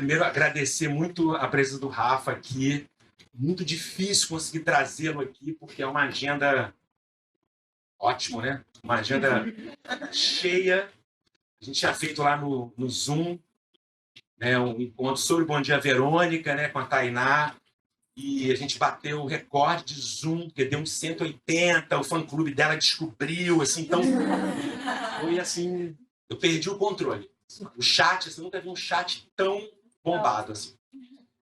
primeiro agradecer muito a presença do Rafa aqui. Muito difícil conseguir trazê-lo aqui, porque é uma agenda ótima, né? Uma agenda cheia. A gente tinha feito lá no Zoom, né, um encontro sobre Bom Dia Verônica, né, com a Tainá, e a gente bateu o recorde de Zoom, porque deu uns 180, o fã-clube dela descobriu, assim, então foi assim, eu perdi o controle. O chat, assim, eu nunca vi um chat tão bombado, assim.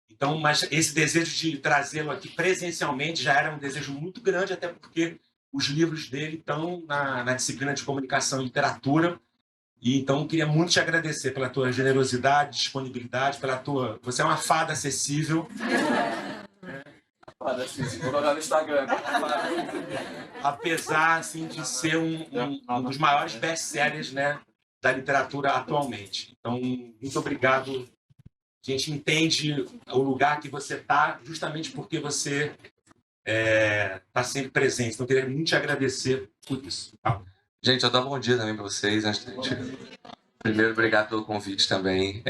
Então, mas esse desejo de trazê-lo aqui presencialmente já era um desejo muito grande, até porque os livros dele estão na disciplina de comunicação e literatura. E então, queria muito te agradecer pela tua generosidade, disponibilidade, pela tua... Você é uma fada acessível. Fada acessível, vou colocar no Instagram. Apesar, assim, de ser um dos maiores best-sellers, né, da literatura atualmente. Então, muito obrigado. A gente entende o lugar que você está, justamente porque você está sempre presente. Então, queria muito te agradecer por isso. Tá? Gente, eu dou um bom dia também para vocês. Primeiro, obrigado pelo convite também.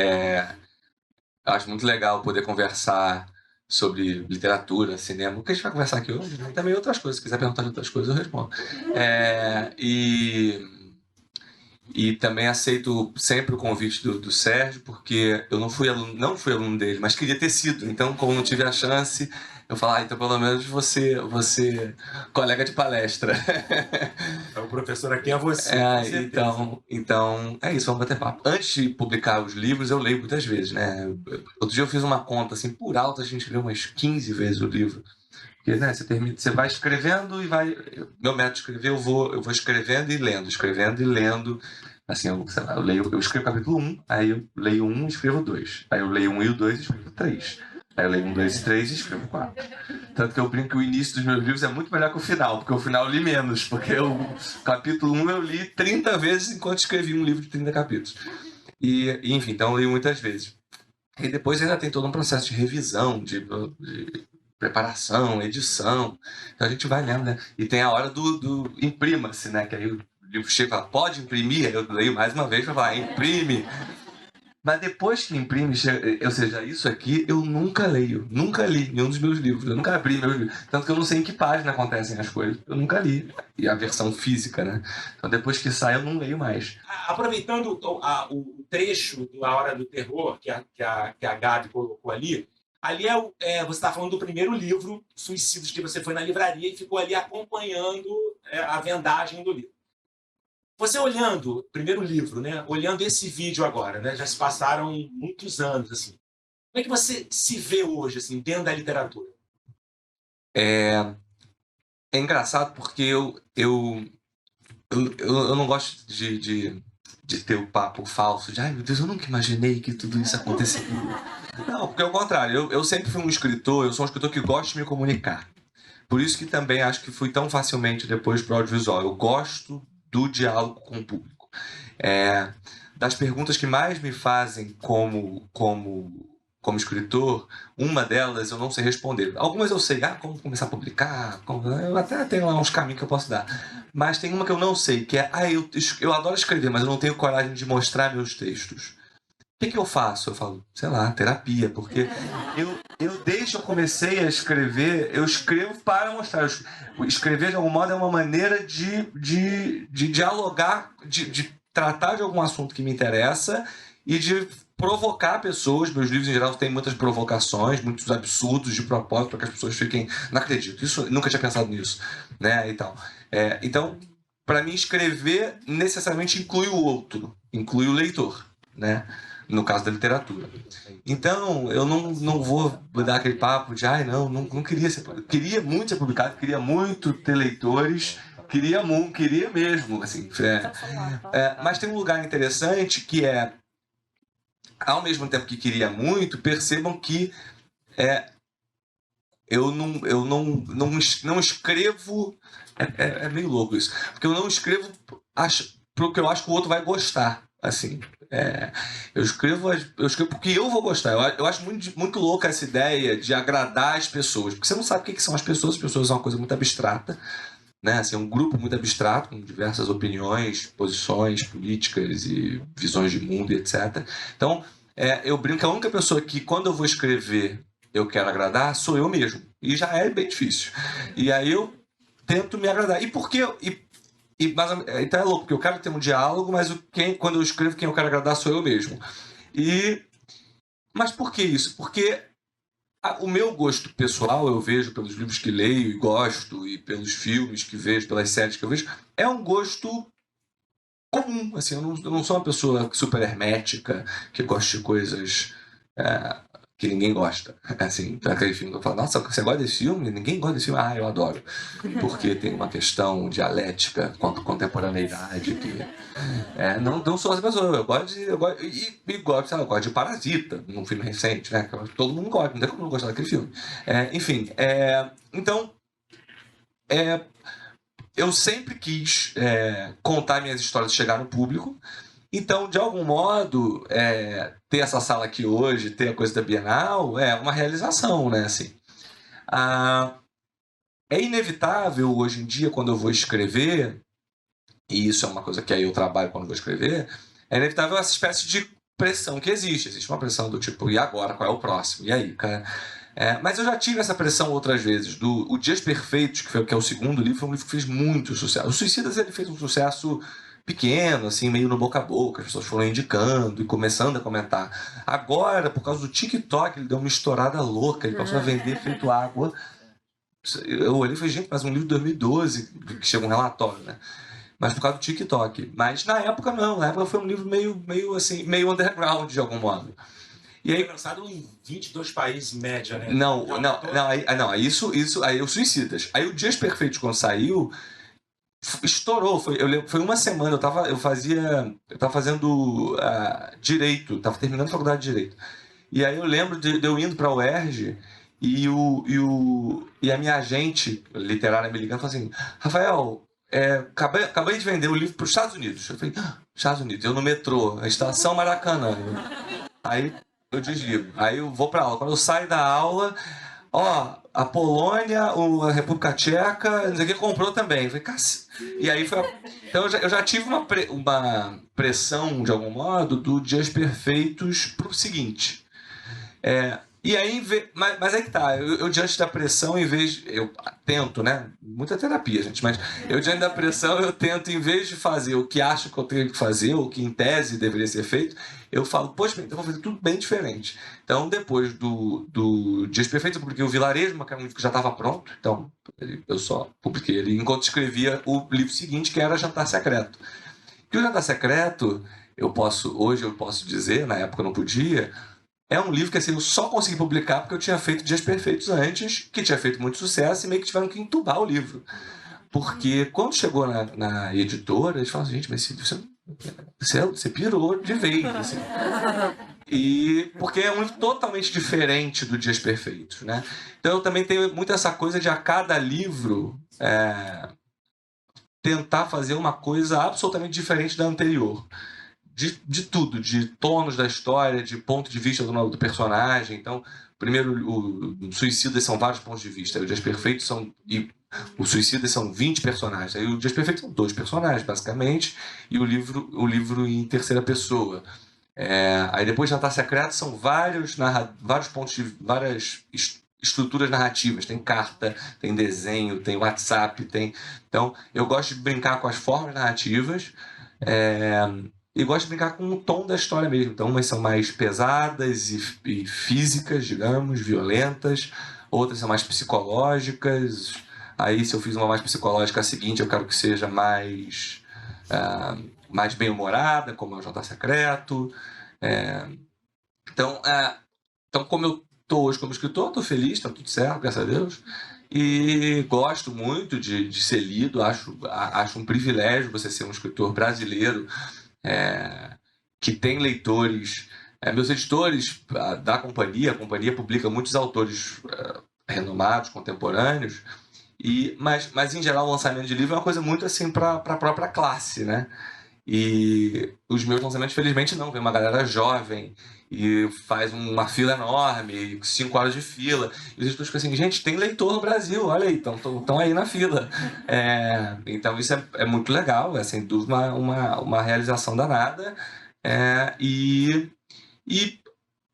Eu acho muito legal poder conversar sobre literatura, cinema. O que a gente vai conversar aqui hoje? Né? Também outras coisas. Se quiser perguntar de outras coisas, eu respondo. E também aceito sempre o convite do Sérgio, porque eu não fui aluno dele, mas queria ter sido. Então, como não tive a chance, eu falo, então pelo menos você colega de palestra. O professor aqui é você. Então, é isso, vamos bater papo. Antes de publicar os livros, eu leio muitas vezes, né? Outro dia eu fiz uma conta, assim, por alto, a gente leu umas 15 vezes o livro. Porque, né, você vai escrevendo e vai... Meu método de escrever, eu vou escrevendo e lendo, Assim, eu escrevo capítulo 1, aí eu leio 1 e escrevo 2. Aí eu leio 1 e o 2 e escrevo 3. Aí eu leio 1, 2 e 3 e escrevo 4. Tanto que eu brinco que o início dos meus livros é muito melhor que o final, porque o final eu li menos. Porque o capítulo 1 eu li 30 vezes enquanto escrevi um livro de 30 capítulos. Enfim, então eu li muitas vezes. E depois ainda tem todo um processo de revisão, de preparação, edição. Então a gente vai lendo, né? E tem a hora do imprima-se, né? Que aí o livro chega e fala, pode imprimir? Aí eu leio mais uma vez para falar, imprime. Mas depois que imprime, ou seja, isso aqui eu nunca leio. Nunca li nenhum dos meus livros. Eu nunca abri meus livros. Tanto que eu não sei em que página acontecem as coisas. Eu nunca li. E a versão física, né? Então depois que sai, eu não leio mais. Aproveitando o trecho da Hora do Terror, que a Gabi colocou ali, você está falando do primeiro livro, Suicídios, que você foi na livraria e ficou ali acompanhando a vendagem do livro. Você olhando o primeiro livro, né, olhando esse vídeo agora, né, já se passaram muitos anos, assim. Como é que você se vê hoje, assim, dentro da literatura? É engraçado porque eu não gosto de ter o papo falso de ai meu Deus, eu nunca imaginei que tudo isso aconteceria. Não, porque é o contrário, eu sempre fui um escritor, eu sou um escritor que gosta de me comunicar. Por isso que também acho que fui tão facilmente depois para o audiovisual. Eu gosto do diálogo com o público. Das perguntas que mais me fazem como escritor, uma delas eu não sei responder. Algumas eu sei, como começar a publicar, eu até tenho lá uns caminhos que eu posso dar. Mas tem uma que eu não sei, que é, eu adoro escrever, mas eu não tenho coragem de mostrar meus textos. O que eu faço? Eu falo, sei lá, terapia, porque desde que eu comecei a escrever, eu escrevo para mostrar. Escrever, de algum modo, é uma maneira de dialogar, de tratar de algum assunto que me interessa e de provocar pessoas. Meus livros, em geral, têm muitas provocações, muitos absurdos de propósito, para que as pessoas fiquem, não acredito, nunca tinha pensado nisso, né, e tal. Então, para mim, escrever necessariamente inclui o outro, inclui o leitor, né? No caso da literatura. Então, eu não vou dar aquele papo de não queria ser publicado. Queria muito ser publicado, queria muito ter leitores, queria mesmo, assim. Mas tem um lugar interessante que ao mesmo tempo que queria muito, percebam que eu não escrevo... É meio louco isso. Porque eu não escrevo porque eu acho que o outro vai gostar, assim. Eu escrevo porque eu vou gostar. Eu acho muito louca essa ideia de agradar as pessoas. Porque você não sabe o que são as pessoas. As pessoas são uma coisa muito abstrata, né? Assim, um grupo muito abstrato, com diversas opiniões, posições políticas e visões de mundo, etc. Então, eu brinco que a única pessoa que, quando eu vou escrever, eu quero agradar, sou eu mesmo. E já é bem difícil. E aí eu tento me agradar. E por que... então é louco, porque eu quero ter um diálogo, mas quando eu escrevo, quem eu quero agradar sou eu mesmo. Mas por que isso? Porque o meu gosto pessoal, eu vejo pelos livros que leio e gosto, e pelos filmes que vejo, pelas séries que eu vejo, é um gosto comum. Assim, eu não sou uma pessoa super hermética, que gosta de coisas que ninguém gosta. Assim, aquele filme que eu falo, nossa, você gosta desse filme? Ninguém gosta desse filme. Ah, eu adoro. Porque tem uma questão dialética quanto à contemporaneidade que... não sou essa pessoa. Eu gosto de... eu gosto de Parasita, num filme recente, né? Todo mundo gosta, não tem como não gostar daquele filme. Enfim, então... eu sempre quis contar minhas histórias e chegar no público. Então, de algum modo, ter essa sala aqui hoje, ter a coisa da Bienal, é uma realização, né? Assim, é inevitável hoje em dia, quando eu vou escrever, e isso é uma coisa que aí eu trabalho quando vou escrever, é inevitável essa espécie de pressão que existe. Existe uma pressão do tipo, e agora? Qual é o próximo? E aí, cara? Mas eu já tive essa pressão outras vezes. O Dias Perfeitos, que é o segundo livro, foi um livro que fez muito sucesso. O Suicidas, ele fez um sucesso pequeno, assim, meio no boca a boca. As pessoas foram indicando e começando a comentar. Agora, por causa do TikTok, ele deu uma estourada louca. Ele passou a vender feito água. Eu olhei e falei, gente, mas um livro de 2012, que chega um relatório, né? Mas por causa do TikTok. Mas na época não. Na época foi um livro meio assim, meio underground, de algum modo. E aí, lançado em 22 países, média, né? Aí o Suicidas. Aí o Dias Perfeitos, quando saiu, estourou. Foi uma semana, eu tava fazendo Direito, tava terminando a faculdade de Direito. E aí eu lembro de eu indo pra UERJ e a minha agente literária me ligando e falou assim, Rafael, acabei de vender o livro para os Estados Unidos. Eu falei, Estados Unidos, eu no metrô, a Estação Maracanã. Aí eu desligo. Aí eu vou pra aula. Quando eu saio da aula, a Polônia, a República Tcheca, não sei o que, comprou também. Eu falei, cacete. E aí foi. Então eu já tive uma pressão, de algum modo, do Dias Perfeitos pro seguinte. E aí, mas aí que tá, eu diante da pressão, eu tento, né? Muita terapia, gente, mas eu diante da pressão, eu tento, em vez de fazer o que acho que eu tenho que fazer, ou que em tese deveria ser feito, eu falo, poxa, então eu vou fazer tudo bem diferente. Então, depois do Dias Perfeitos, eu publiquei o Vilarejo, que era um livro que já estava pronto, então eu só publiquei ele enquanto escrevia o livro seguinte, que era Jantar Secreto. E o Jantar Secreto, hoje eu posso dizer, na época eu não podia, é um livro que assim, eu só consegui publicar porque eu tinha feito Dias Perfeitos antes, que tinha feito muito sucesso, e meio que tiveram que entubar o livro. Porque quando chegou na editora, eles falaram, gente, mas você pirou de vez. Assim. E porque é um livro totalmente diferente do Dias Perfeitos, né? Então eu também tenho muito essa coisa de a cada livro tentar fazer uma coisa absolutamente diferente da anterior. De tudo, de tonos da história, de ponto de vista do personagem. Então, primeiro, o Suicidas são vários pontos de vista. O Dias Perfeitos o Suicidas são 20 personagens. Aí o Dias Perfeitos são 2 personagens, basicamente, e o livro em terceira pessoa. Aí depois Jantar Secreto são vários pontos de várias estruturas narrativas. Tem carta, tem desenho, tem WhatsApp, Então, eu gosto de brincar com as formas narrativas. E gosto de brincar com o tom da história mesmo. Então, umas são mais pesadas e físicas, digamos, violentas. Outras são mais psicológicas. Aí, se eu fiz uma mais psicológica, a seguinte eu quero que seja mais bem-humorada, como é o Jantar Secreto. Então, como eu estou hoje como escritor, estou feliz, está tudo certo, graças a Deus. E gosto muito de ser lido. Acho um privilégio você ser um escritor brasileiro que tem leitores. Meus editores da companhia, a companhia publica muitos autores renomados, contemporâneos, mas em geral o lançamento de livro é uma coisa muito assim para a própria classe, né? E os meus lançamentos, felizmente, não. Vem uma galera jovem e faz uma fila enorme, 5 horas de fila. E os editores ficam assim, gente, tem leitor no Brasil, olha aí, estão aí na fila. Então isso é muito legal, sem dúvida uma realização danada. E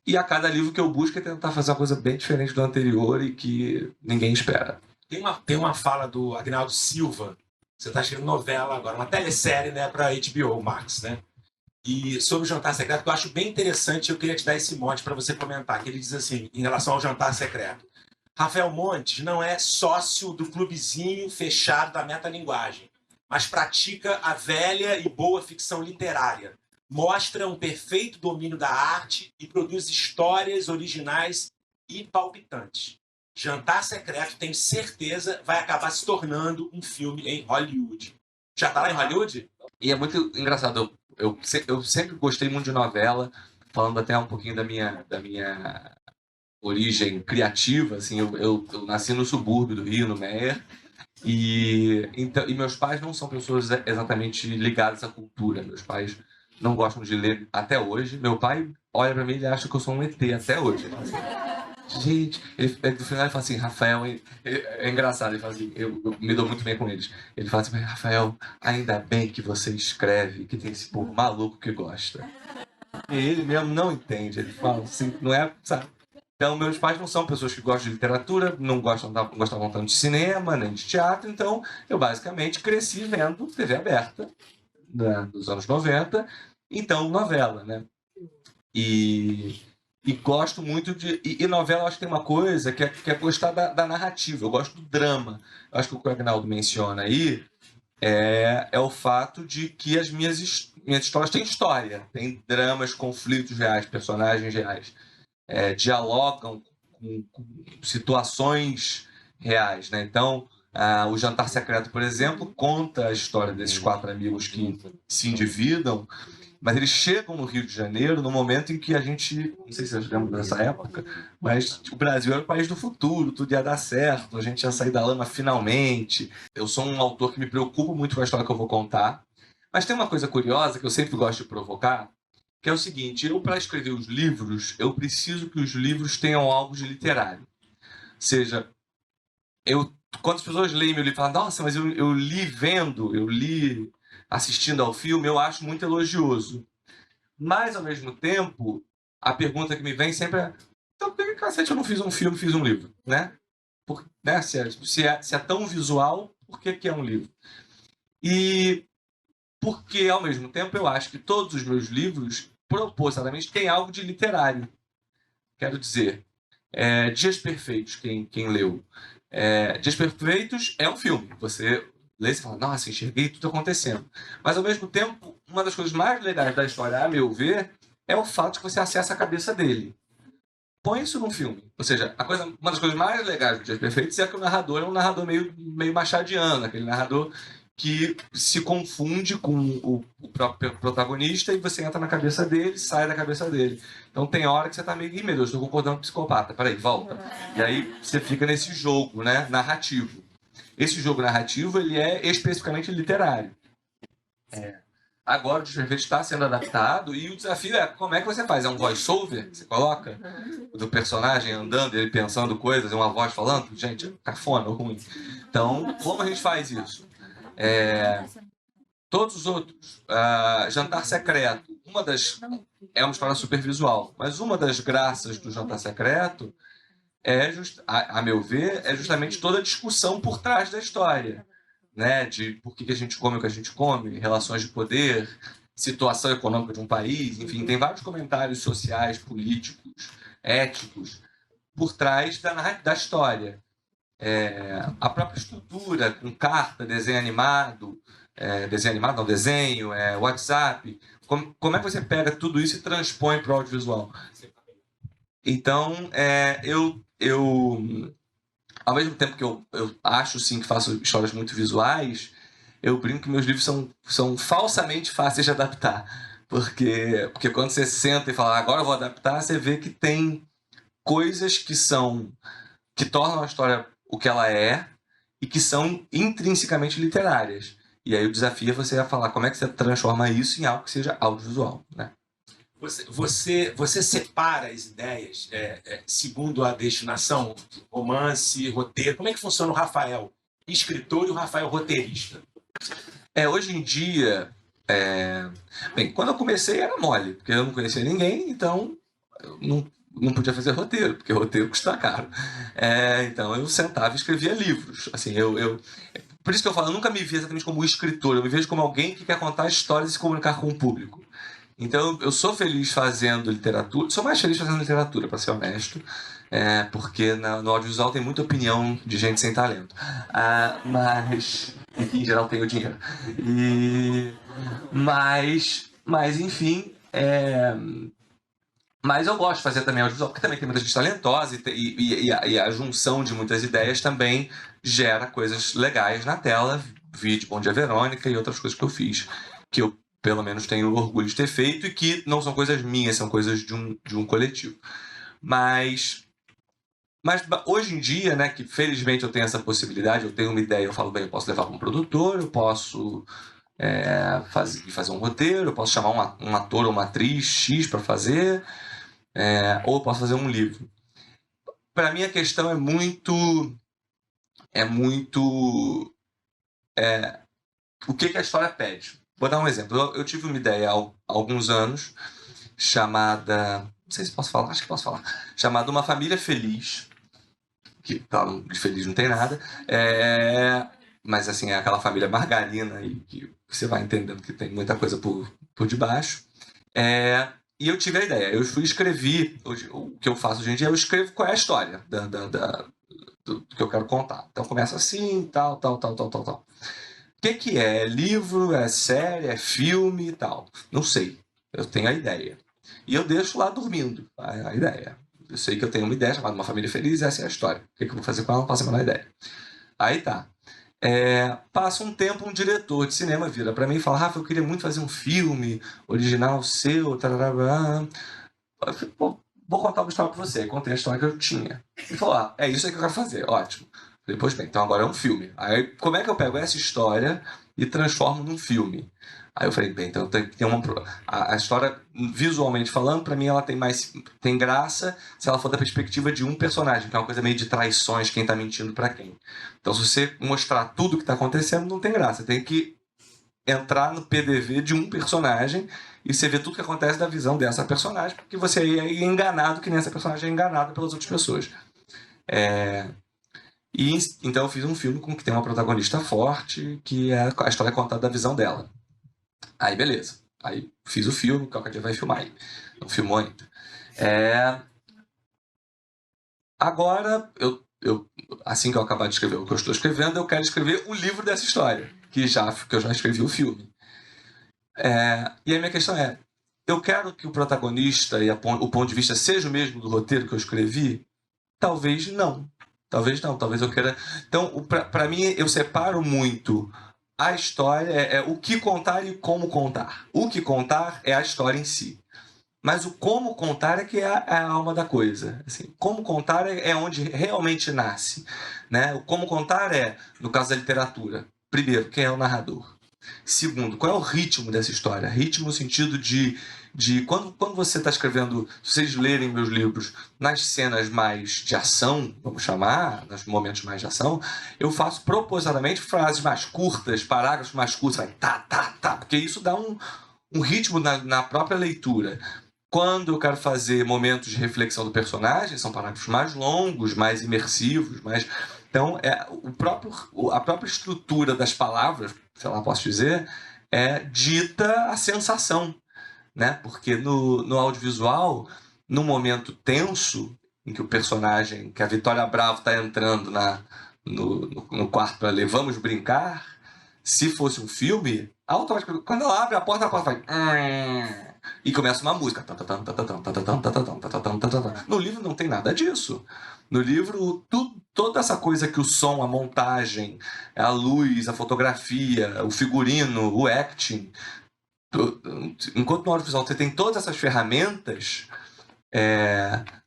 E a cada livro que eu busco é tentar fazer uma coisa bem diferente do anterior e que ninguém espera. Tem uma fala do Agnaldo Silva, você está escrevendo novela agora, uma telesérie, né, para HBO Max, né? E sobre o Jantar Secreto, que eu acho bem interessante, eu queria te dar esse mote para você comentar, que ele diz assim, em relação ao Jantar Secreto. Rafael Montes não é sócio do clubezinho fechado da metalinguagem, mas pratica a velha e boa ficção literária. Mostra um perfeito domínio da arte e produz histórias originais e palpitantes. Jantar Secreto, tenho certeza, vai acabar se tornando um filme em Hollywood. Já está lá em Hollywood? E é muito engraçado, eu sempre gostei muito de novela, falando até um pouquinho da minha origem criativa, assim, eu nasci no subúrbio do Rio, no Meier, então, e meus pais não são pessoas exatamente ligadas à cultura, meus pais não gostam de ler até hoje. Meu pai olha pra mim e ele acha que eu sou um ET até hoje. Ele fala assim, gente, no final ele fala assim, Rafael, é engraçado, ele fala assim, eu me dou muito bem com eles. Ele fala assim, Rafael, ainda bem que você escreve, que tem esse povo maluco que gosta. E ele mesmo não entende, ele fala assim, não é, sabe? Então, meus pais não são pessoas que gostam de literatura, não gostavam tanto de cinema, nem de teatro, então eu basicamente cresci vendo TV aberta, né, dos anos 90, então novela, né? E gosto muito de... E novela, eu acho que tem uma coisa que é gostar da narrativa, eu gosto do drama. Eu acho que o que o Agnaldo menciona aí é o fato de que as minhas histórias têm história, têm dramas, conflitos reais, personagens reais. Dialogam com situações reais, né? Então, o Jantar Secreto, por exemplo, conta a história desses 4 amigos que se endividam, mas eles chegam no Rio de Janeiro no momento em que a gente, não sei se vocês lembram dessa época, mas o Brasil era o país do futuro, tudo ia dar certo, a gente ia sair da lama finalmente. Eu sou um autor que me preocupo muito com a história que eu vou contar, mas tem uma coisa curiosa que eu sempre gosto de provocar, que é o seguinte, eu para escrever os livros, eu preciso que os livros tenham algo de literário. Ou seja, quando as pessoas leem meu livro e falam, nossa, mas eu li vendo, eu li assistindo ao filme, eu acho muito elogioso. Mas, ao mesmo tempo, a pergunta que me vem sempre é, então por que cacete eu não fiz um filme, fiz um livro, né? Né? Se é tão visual, por que é um livro? E porque, ao mesmo tempo, eu acho que todos os meus livros, propositadamente, têm algo de literário. Quero dizer, Dias Perfeitos, quem leu. Dias Perfeitos é um filme. Você lê e fala, nossa, enxerguei tudo acontecendo. Mas, ao mesmo tempo, uma das coisas mais legais da história, a meu ver, é o fato de que você acessa a cabeça dele. Põe isso num filme. Ou seja, uma das coisas mais legais do Dias Perfeitos é que o narrador é um narrador meio machadiano, aquele narrador que se confunde com o próprio protagonista e você entra na cabeça dele, sai da cabeça dele. Então tem hora que você tá meio, meu Deus, estou concordando com o psicopata, peraí, volta. E aí você fica nesse jogo, né, narrativo. Esse jogo narrativo, ele é especificamente literário. Agora o Perfeito está sendo adaptado e o desafio é como é que você faz? É um voice-over que você coloca? Do personagem andando, ele pensando coisas, é uma voz falando? Gente, cafona, ruim. Então, como a gente faz isso? Todos os outros, Jantar Secreto, é uma história super visual, mas uma das graças do Jantar Secreto a meu ver, é justamente toda a discussão por trás da história, né? De por que a gente come o que a gente come, relações de poder, situação econômica de um país, enfim, tem vários comentários sociais, políticos, éticos por trás da história. A própria estrutura, com carta, desenho animado, desenho, WhatsApp, como é que você pega tudo isso e transpõe para o audiovisual? Então, ao mesmo tempo que eu acho sim que faço histórias muito visuais, eu brinco que meus livros são falsamente fáceis de adaptar. Porque quando você senta e fala, agora eu vou adaptar, você vê que tem coisas que tornam a história o que ela é e que são intrinsecamente literárias. E aí o desafio é você falar como é que você transforma isso em algo que seja audiovisual, né? Você separa as ideias segundo a destinação, romance, roteiro. Como é que funciona o Rafael escritor e o Rafael roteirista? Hoje em dia, bem, quando eu comecei era mole, porque eu não conhecia ninguém, então não podia fazer roteiro, porque roteiro custa caro. Então eu sentava e escrevia livros. Assim, por isso que eu falo, eu nunca me vi exatamente como escritor, eu me vejo como alguém que quer contar histórias e se comunicar com o público. Então eu sou feliz fazendo literatura, sou mais feliz fazendo literatura, para ser honesto, porque no audiovisual tem muita opinião de gente sem talento. Mas, em geral, tem o dinheiro. Mas enfim, mas eu gosto de fazer também audiovisual, porque também tem muita gente talentosa e a junção de muitas ideias também gera coisas legais na tela. Vídeo Bom Dia Verônica e outras coisas que eu fiz, que eu pelo menos tenho orgulho de ter feito e que não são coisas minhas, são coisas de um coletivo. Mas hoje em dia, né, que felizmente eu tenho essa possibilidade, eu tenho uma ideia, eu falo, bem, eu posso levar para um produtor, eu posso fazer um roteiro, eu posso chamar um ator ou uma atriz X para fazer, ou eu posso fazer um livro. Para mim a questão é muito o que a história pede. Vou dar um exemplo. Eu tive uma ideia há alguns anos chamada, não sei se posso falar, acho que posso falar, chamada Uma Família Feliz, que de feliz não tem nada, mas assim, é aquela família margarina e que você vai entendendo que tem muita coisa por debaixo. E eu tive a ideia, eu escrevi, o que eu faço hoje em dia, eu escrevo qual é a história do que eu quero contar. Então começa assim, tal. O que é? É livro, é série, é filme e tal? Não sei. Eu tenho a ideia. E eu deixo lá dormindo a ideia. Eu sei que eu tenho uma ideia chamada Uma Família Feliz, essa é a história. O que eu vou fazer com ela? Não faço a menor ideia. Aí tá. Passa um tempo, um diretor de cinema vira pra mim e fala: Rafa, eu queria muito fazer um filme original seu, tarará. Eu falei, pô, vou contar uma história pra você. Aí contei a história que eu tinha. Ele falou: é isso aí que eu quero fazer, ótimo. Eu falei, pois bem, então agora é um filme. Aí como é que eu pego essa história e transformo num filme? Aí eu falei, bem, então tem a história, visualmente falando, pra mim ela tem graça se ela for da perspectiva de um personagem, que é uma coisa meio de traições, quem tá mentindo pra quem. Então se você mostrar tudo que tá acontecendo, não tem graça. Tem que entrar no PDV de um personagem e você vê tudo que acontece da visão dessa personagem, porque você é enganado que nem essa personagem é enganada pelas outras pessoas. Então eu fiz um filme com que tem uma protagonista forte, que a história é contada da visão dela. Aí beleza. Aí fiz o filme, qualquer dia vai filmar aí. Não filmou ainda. Agora, assim que eu acabar de escrever o que eu estou escrevendo, eu quero escrever o livro dessa história, que eu já escrevi o filme. E a minha questão é, eu quero que o protagonista e o ponto de vista seja o mesmo do roteiro que eu escrevi? Talvez não. Talvez eu queira... Então, para mim, eu separo muito a história, o que contar e como contar. O que contar é a história em si. Mas o como contar é que é a alma da coisa. Assim, como contar é onde realmente nasce. Né? O como contar no caso da literatura, primeiro, quem é o narrador? Segundo, qual é o ritmo dessa história? Ritmo no sentido de quando você está escrevendo, se vocês lerem meus livros, nas cenas mais de ação, vamos chamar, nos momentos mais de ação, eu faço propositalmente frases mais curtas, parágrafos mais curtos, vai tá, porque isso dá um ritmo na própria leitura. Quando eu quero fazer momentos de reflexão do personagem, são parágrafos mais longos, mais imersivos, mais... Então, a própria estrutura das palavras, sei lá, posso dizer, dita a sensação, né? Porque no audiovisual, num momento tenso, em que o personagem, que a Vitória Bravo está entrando no quarto para ler Vamos Brincar, se fosse um filme, automaticamente, quando ela abre a porta vai... E começa uma música. No livro não tem nada disso. No livro, toda essa coisa que o som, a montagem, a luz, a fotografia, o figurino, o acting... Enquanto no audiovisual você tem todas essas ferramentas,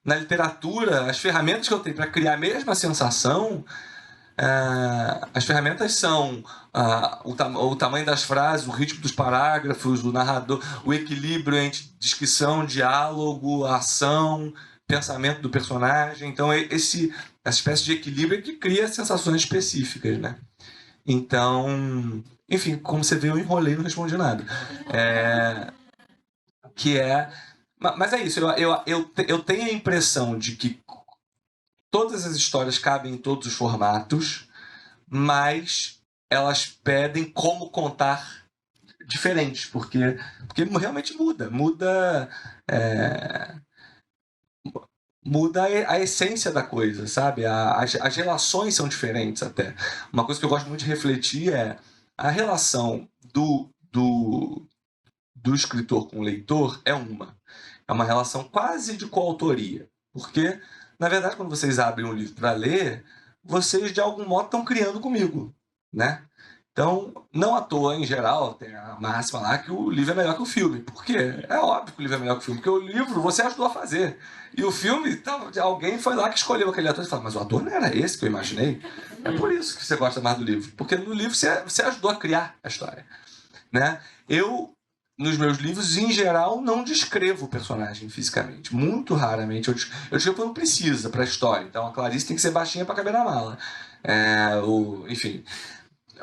na literatura, as ferramentas que eu tenho para criar a mesma sensação, as ferramentas são o tamanho das frases, o ritmo dos parágrafos, o narrador, o equilíbrio entre descrição, diálogo, ação, pensamento do personagem. Então, essa espécie de equilíbrio é que cria sensações específicas, né? Então, enfim, como você vê, eu enrolei e não respondi nada. Mas é isso, eu tenho a impressão de que todas as histórias cabem em todos os formatos, mas elas pedem como contar diferentes, porque realmente muda a essência da coisa, sabe? As relações são diferentes até. Uma coisa que eu gosto muito de refletir é a relação do escritor com o leitor é uma relação quase de coautoria, porque, na verdade, quando vocês abrem um livro para ler, vocês, de algum modo, estão criando comigo, né? Então, não à toa, em geral, tem a máxima lá que o livro é melhor que o filme. Por quê? É óbvio que o livro é melhor que o filme, porque o livro você ajudou a fazer. E o filme, então, alguém foi lá que escolheu aquele ator e falou, mas o ator não era esse que eu imaginei. É por isso que você gosta mais do livro, porque no livro você ajudou a criar a história, né? Eu, nos meus livros, em geral, não descrevo o personagem fisicamente. Muito raramente. Eu descrevo quando precisa para a história. Então, a Clarice tem que ser baixinha para caber na mala. Enfim.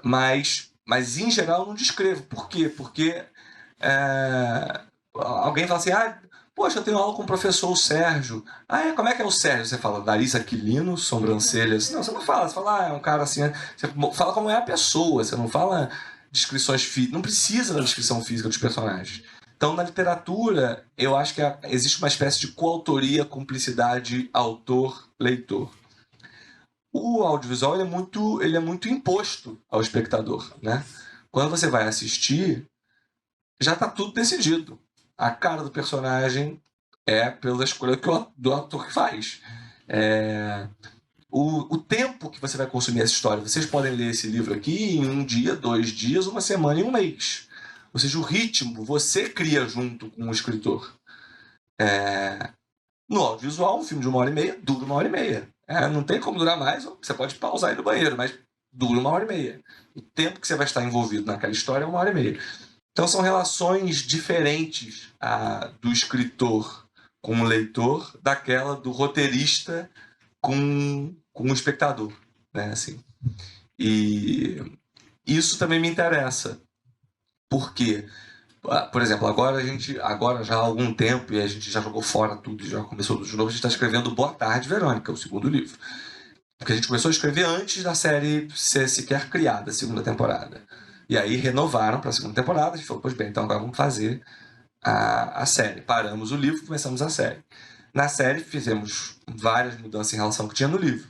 Mas em geral, eu não descrevo. Por quê? Porque alguém fala assim, poxa, eu tenho aula com o professor Sérgio. Como é que é o Sérgio? Você fala, nariz aquilino, sobrancelhas. Não, você não fala. Você fala, é um cara assim. Você fala como é a pessoa. Você não fala descrições físicas. Não precisa da descrição física dos personagens. Então, na literatura, eu acho que existe uma espécie de coautoria, cumplicidade, autor-leitor. O audiovisual ele é muito imposto ao espectador, né? Quando você vai assistir, já está tudo decidido. A cara do personagem é pela escolha do ator que faz. O tempo que você vai consumir essa história, vocês podem ler esse livro aqui em 1 dia, 2 dias, 1 semana e 1 mês. Ou seja, o ritmo você cria junto com o escritor. No audiovisual, um filme de 1h30 dura 1h30. Não tem como durar mais, você pode pausar e ir no banheiro, mas dura 1h30. O tempo que você vai estar envolvido naquela história é 1h30. Então são relações diferentes do escritor com o leitor, daquela do roteirista com o espectador, né? Assim. E isso também me interessa. Por quê? Por exemplo, agora já há algum tempo, e a gente já jogou fora tudo, já começou tudo de novo, a gente está escrevendo Boa Tarde, Verônica, o segundo livro. Porque a gente começou a escrever antes da série ser sequer criada, a segunda temporada. E aí renovaram para a segunda temporada, a gente falou, pois bem, então agora vamos fazer a série. Paramos o livro, começamos a série. Na série fizemos várias mudanças em relação ao que tinha no livro.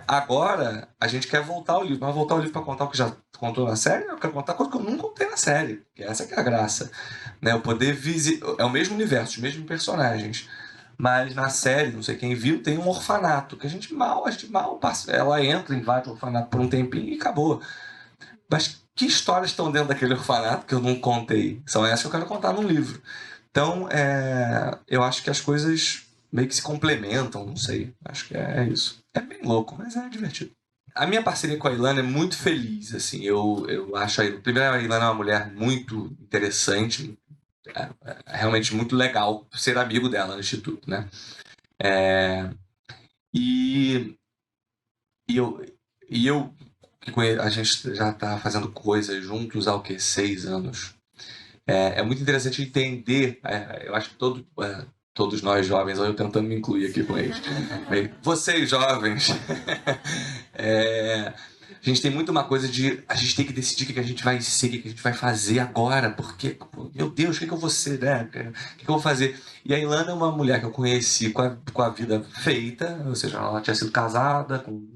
Agora a gente quer voltar ao livro, mas voltar ao livro para contar o que já contou na série? Eu quero contar coisa que eu não contei na série, que essa que é a graça, né? Eu poder é o mesmo universo, os mesmos personagens, mas na série, não sei quem viu, tem um orfanato que a gente mal passa. Ela entra, invade o orfanato por um tempinho e acabou. Mas que histórias estão dentro daquele orfanato que eu não contei? São essas que eu quero contar num livro. Então, eu acho que as coisas meio que se complementam, não sei. Acho que é isso. É bem louco, mas é divertido. A minha parceria com a Ilana é muito feliz, assim. Eu acho primeiro, a Ilana é uma mulher muito interessante, realmente muito legal ser amigo dela no Instituto, né? E eu a gente já está fazendo coisas juntos há 6 anos. É muito interessante entender, eu acho que todos nós jovens, eu tentando me incluir aqui com eles, vocês jovens, a gente tem muito uma coisa de a gente tem que decidir o que a gente vai ser, o que a gente vai fazer agora, porque, meu Deus, o que eu vou ser, né? O que eu vou fazer? E a Ilana é uma mulher que eu conheci com a vida feita, ou seja, ela tinha sido casada com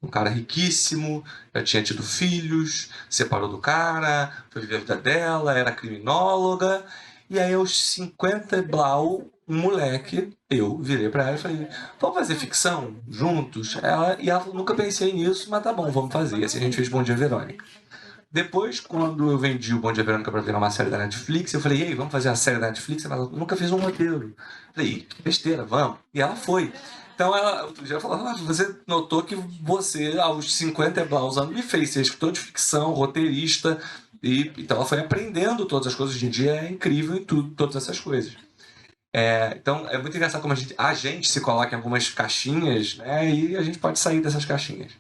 um cara riquíssimo, já tinha tido filhos, separou do cara, foi viver a vida dela, era criminóloga, e aí aos 50 e blau, um moleque, eu virei pra ela e falei, vamos fazer ficção juntos? Ela falou, nunca pensei nisso, mas tá bom, vamos fazer. E assim a gente fez Bom Dia Verônica. Depois, quando eu vendi o Bom Dia Verônica pra virar uma série da Netflix, eu falei, ei, vamos fazer a série da Netflix? Ela nunca fez um roteiro. Eu falei, que besteira, vamos. E ela foi. Então ela outro dia falou, você notou que você, aos 50 e blaus anos, me fez ser escritor de ficção, roteirista, então ela foi aprendendo todas as coisas. Hoje em dia é incrível em tudo, todas essas coisas. Então é muito engraçado como a gente se coloca em algumas caixinhas, né, e a gente pode sair dessas caixinhas.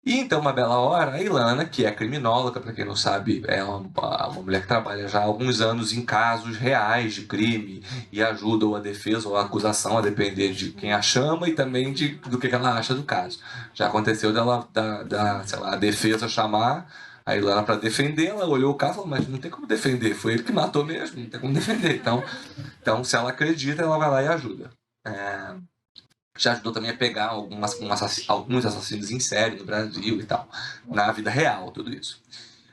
E então, uma bela hora, a Ilana, que é criminóloga, para quem não sabe, é uma mulher que trabalha já há alguns anos em casos reais de crime e ajuda ou a defesa ou a acusação, a depender de quem a chama e também do que ela acha do caso. Já aconteceu dela, sei lá, a defesa chamar a Ilana para defender, ela olhou o caso e falou, mas não tem como defender, foi ele que matou mesmo, não tem como defender. Então se ela acredita, ela vai lá e ajuda. Já ajudou também a pegar alguns assassinos em série no Brasil e tal, na vida real, tudo isso.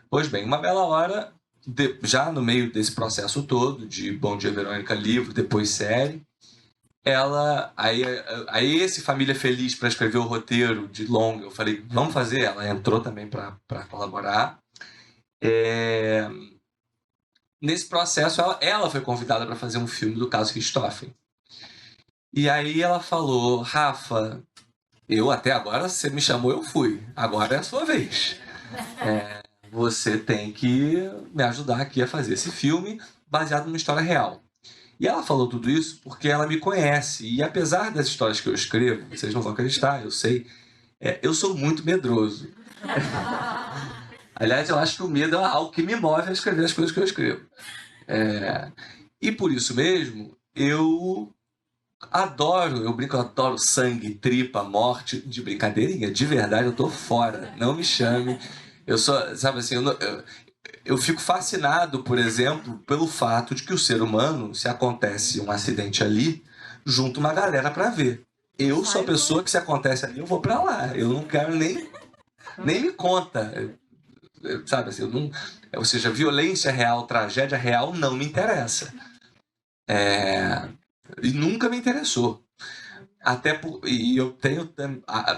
Pois bem, uma bela hora, já no meio desse processo todo, de Bom Dia Verônica, livro, depois série, aí esse Família Feliz para escrever o roteiro de longa, eu falei, vamos fazer, ela entrou também para colaborar. Nesse processo, ela foi convidada para fazer um filme do caso Richthofen. E aí ela falou, Rafa, eu até agora, você me chamou, eu fui. Agora é a sua vez. Você tem que me ajudar aqui a fazer esse filme baseado numa história real. E ela falou tudo isso porque ela me conhece. E apesar das histórias que eu escrevo, vocês não vão acreditar, eu sei, eu sou muito medroso. Aliás, eu acho que o medo é algo que me move a escrever as coisas que eu escrevo. E por isso mesmo, eu adoro sangue, tripa, morte, de brincadeirinha, de verdade eu tô fora, não me chame. Eu só, sabe assim, eu fico fascinado, por exemplo, pelo fato de que o ser humano, se acontece um acidente ali, junta uma galera pra ver. Eu sou a pessoa que se acontece ali, eu vou pra lá, eu não quero nem me conta, sabe assim, ou seja, violência real, tragédia real não me interessa. E nunca me interessou. E eu tenho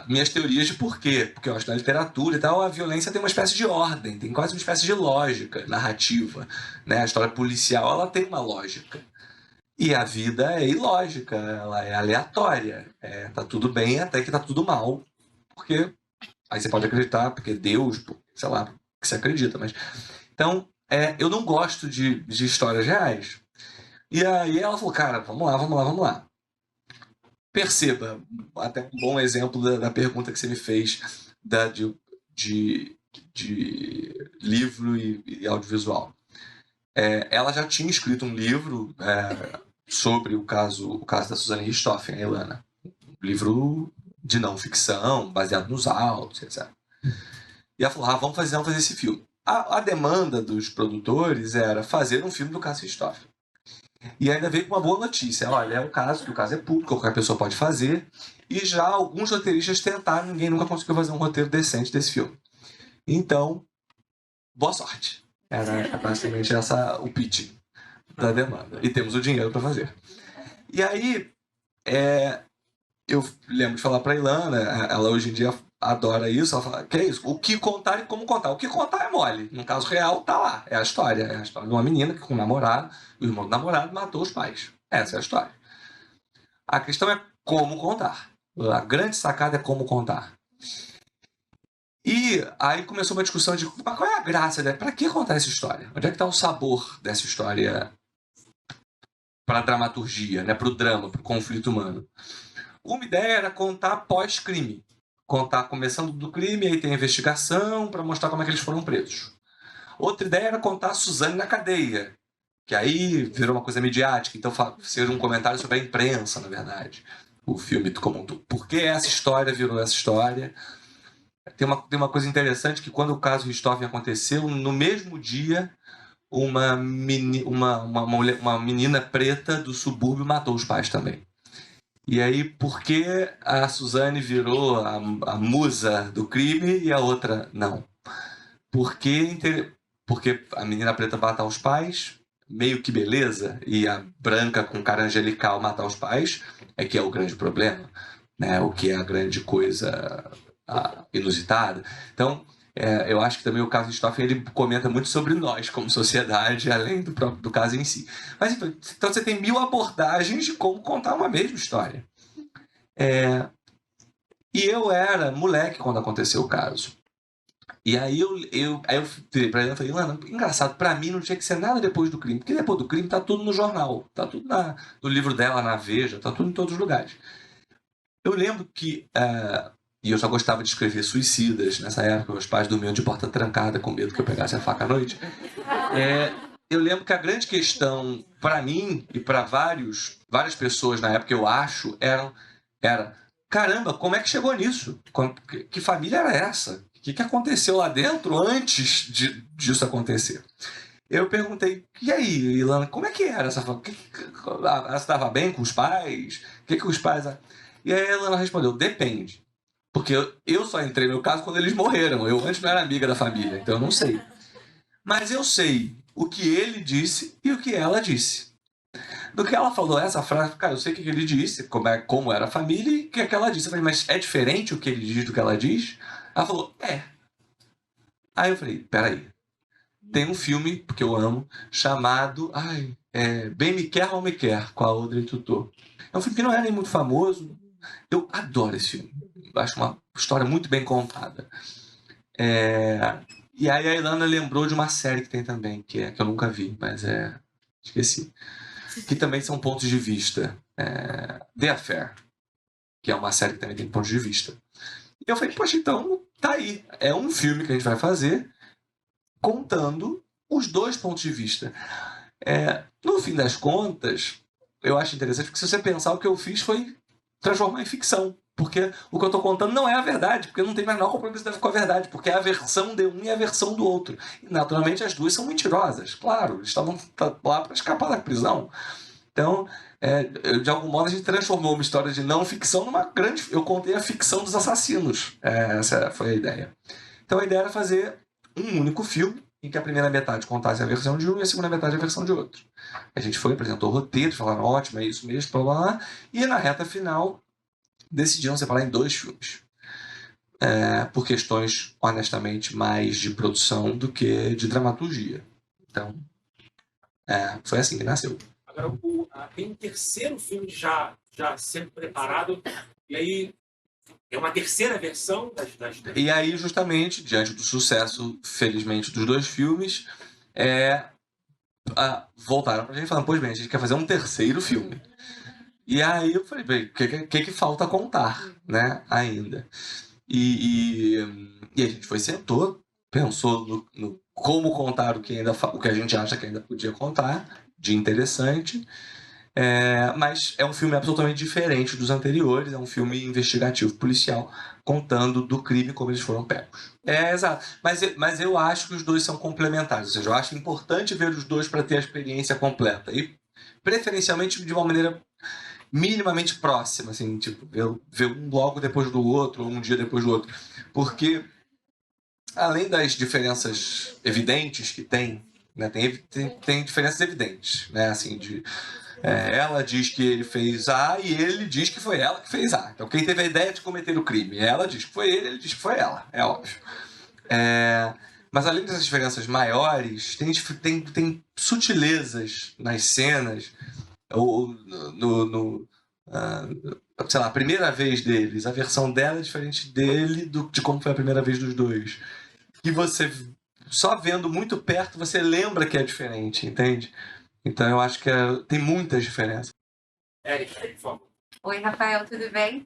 minhas teorias de porquê. Porque eu acho que na literatura e tal, a violência tem uma espécie de ordem, tem quase uma espécie de lógica narrativa. Né? A história policial ela tem uma lógica. E a vida é ilógica, ela é aleatória. Tá tudo bem até que tá tudo mal. Porque aí você pode acreditar, porque Deus, sei lá, que você acredita. Mas... Então, eu não gosto de histórias reais. E aí ela falou, cara, vamos lá. Perceba, até um bom exemplo da pergunta que você me fez de livro e audiovisual. Ela já tinha escrito um livro sobre o caso da Suzane Richthofen, a Ilana. Um livro de não ficção, baseado nos autos, etc. E ela falou, vamos fazer esse filme. A demanda dos produtores era fazer um filme do caso Richthofen. E ainda veio com uma boa notícia. Olha, que o caso é público, qualquer pessoa pode fazer. E já alguns roteiristas tentaram, ninguém nunca conseguiu fazer um roteiro decente desse filme. Então, boa sorte. Era basicamente o pitch da demanda. E temos o dinheiro para fazer. E aí, eu lembro de falar para a Ilana, ela hoje em dia adora isso, ela fala, que é isso? O que contar e como contar. O que contar é mole. No caso real, tá lá. É a história de uma menina que com um namorado, o irmão do namorado matou os pais. Essa é a história. A questão é como contar. A grande sacada é como contar. E aí começou uma discussão de qual é a graça, né? Para que contar essa história? Onde é que está o sabor dessa história para a dramaturgia, né? Para o drama, para o conflito humano? Uma ideia era contar pós-crime. Contar começando do crime, aí tem a investigação para mostrar como é que eles foram presos. Outra ideia era contar a Suzane na cadeia, que aí virou uma coisa midiática, então ser um comentário sobre a imprensa, na verdade. O filme como um todo. Por que essa história virou essa história? Tem uma coisa interessante que quando o caso Richthofen aconteceu, no mesmo dia, uma menina preta do subúrbio matou os pais também. E aí, por que a Suzane virou a musa do crime e a outra não? Porque a menina preta matar os pais, meio que beleza, e a branca com cara angelical matar os pais, que é o grande problema, né? O que é a grande coisa inusitada. Então, eu acho que também o caso de Richthofen ele comenta muito sobre nós como sociedade, além do caso em si. Mas então você tem 1000 abordagens de como contar uma mesma história. E eu era moleque quando aconteceu o caso. E aí eu virei pra ela e falei, Ilana, engraçado, pra mim não tinha que ser nada depois do crime, porque depois do crime tá tudo no jornal, tá tudo no livro dela, na Veja, tá tudo em todos os lugares. Eu lembro que E eu já gostava de escrever suicidas nessa época. Meus pais dormiam de porta trancada com medo que eu pegasse a faca à noite. Eu lembro que a grande questão para mim e para várias pessoas na época, eu acho, era caramba, como é que chegou nisso? Que família era essa? O que aconteceu lá dentro antes disso acontecer? Eu perguntei, e aí, Ilana, como é que era essa família? Ela estava bem com os pais? O que os pais... E aí a Ilana respondeu, depende. Porque eu só entrei no caso quando eles morreram. Eu antes não era amiga da família, então eu não sei. Mas eu sei o que ele disse e o que ela disse. Do que ela falou essa frase, cara, eu sei o que ele disse, como era a família e o que ela disse. Eu falei, mas é diferente o que ele diz do que ela diz? Ela falou, é. Aí eu falei, peraí. Tem um filme, porque eu amo, chamado Bem Me Quer, Mal Me Quer, com a Audrey Tautou. É um filme que não é nem muito famoso. Eu adoro esse filme. Eu acho uma história muito bem contada. E aí a Ilana lembrou de uma série que tem também, que eu nunca vi, mas esqueci. Que também são pontos de vista. The Affair, que é uma série que também tem pontos de vista. E eu falei, poxa, então tá aí. É um filme que a gente vai fazer contando os dois pontos de vista. No fim das contas, eu acho interessante, porque se você pensar, o que eu fiz foi transformar em ficção. Porque o que eu estou contando não é a verdade, porque não tem mais nenhum compromisso com a verdade, porque é a versão de um e a versão do outro. E, naturalmente, as duas são mentirosas, claro, eles estavam lá para escapar da prisão. Então, de algum modo, a gente transformou uma história de não ficção numa grande... Eu contei a ficção dos assassinos. Essa foi a ideia. Então, a ideia era fazer um único filme, em que a primeira metade contasse a versão de um e a segunda metade a versão de outro. A gente apresentou o roteiro, falaram, ótimo, é isso mesmo, blá, blá, blá. E na reta final, decidiram separar em 2 filmes. Por questões, honestamente, mais de produção do que de dramaturgia. Então, foi assim que nasceu. Agora, tem um terceiro filme já sendo preparado, e aí é uma terceira versão das... E aí, justamente, diante do sucesso, felizmente, dos 2 filmes, voltaram pra gente falando, pois bem, a gente quer fazer um terceiro filme. E aí eu falei, bem, o que falta contar, né, ainda? E a gente sentou, pensou no como contar o que a gente acha que ainda podia contar, de interessante, mas é um filme absolutamente diferente dos anteriores, é um filme investigativo policial, contando do crime como eles foram pegos. Exato. Mas eu acho que os dois são complementares, ou seja, eu acho importante ver os dois para ter a experiência completa, e preferencialmente de uma maneira minimamente próxima, assim, tipo, ver um logo depois do outro, ou um dia depois do outro. Porque, além das diferenças evidentes que tem, né, tem diferenças evidentes, né, assim, ela diz que ele fez A e ele diz que foi ela que fez A. Então, quem teve a ideia de cometer o crime? Ela diz que foi ele diz que foi ela, é óbvio. Mas, além dessas diferenças maiores, tem sutilezas nas cenas, ou sei lá, a primeira vez deles, a versão dela é diferente dele de como foi a primeira vez dos dois. E você, só vendo muito perto, você lembra que é diferente, entende? Então eu acho que tem muitas diferenças. Por favor. Oi, Rafael, tudo bem?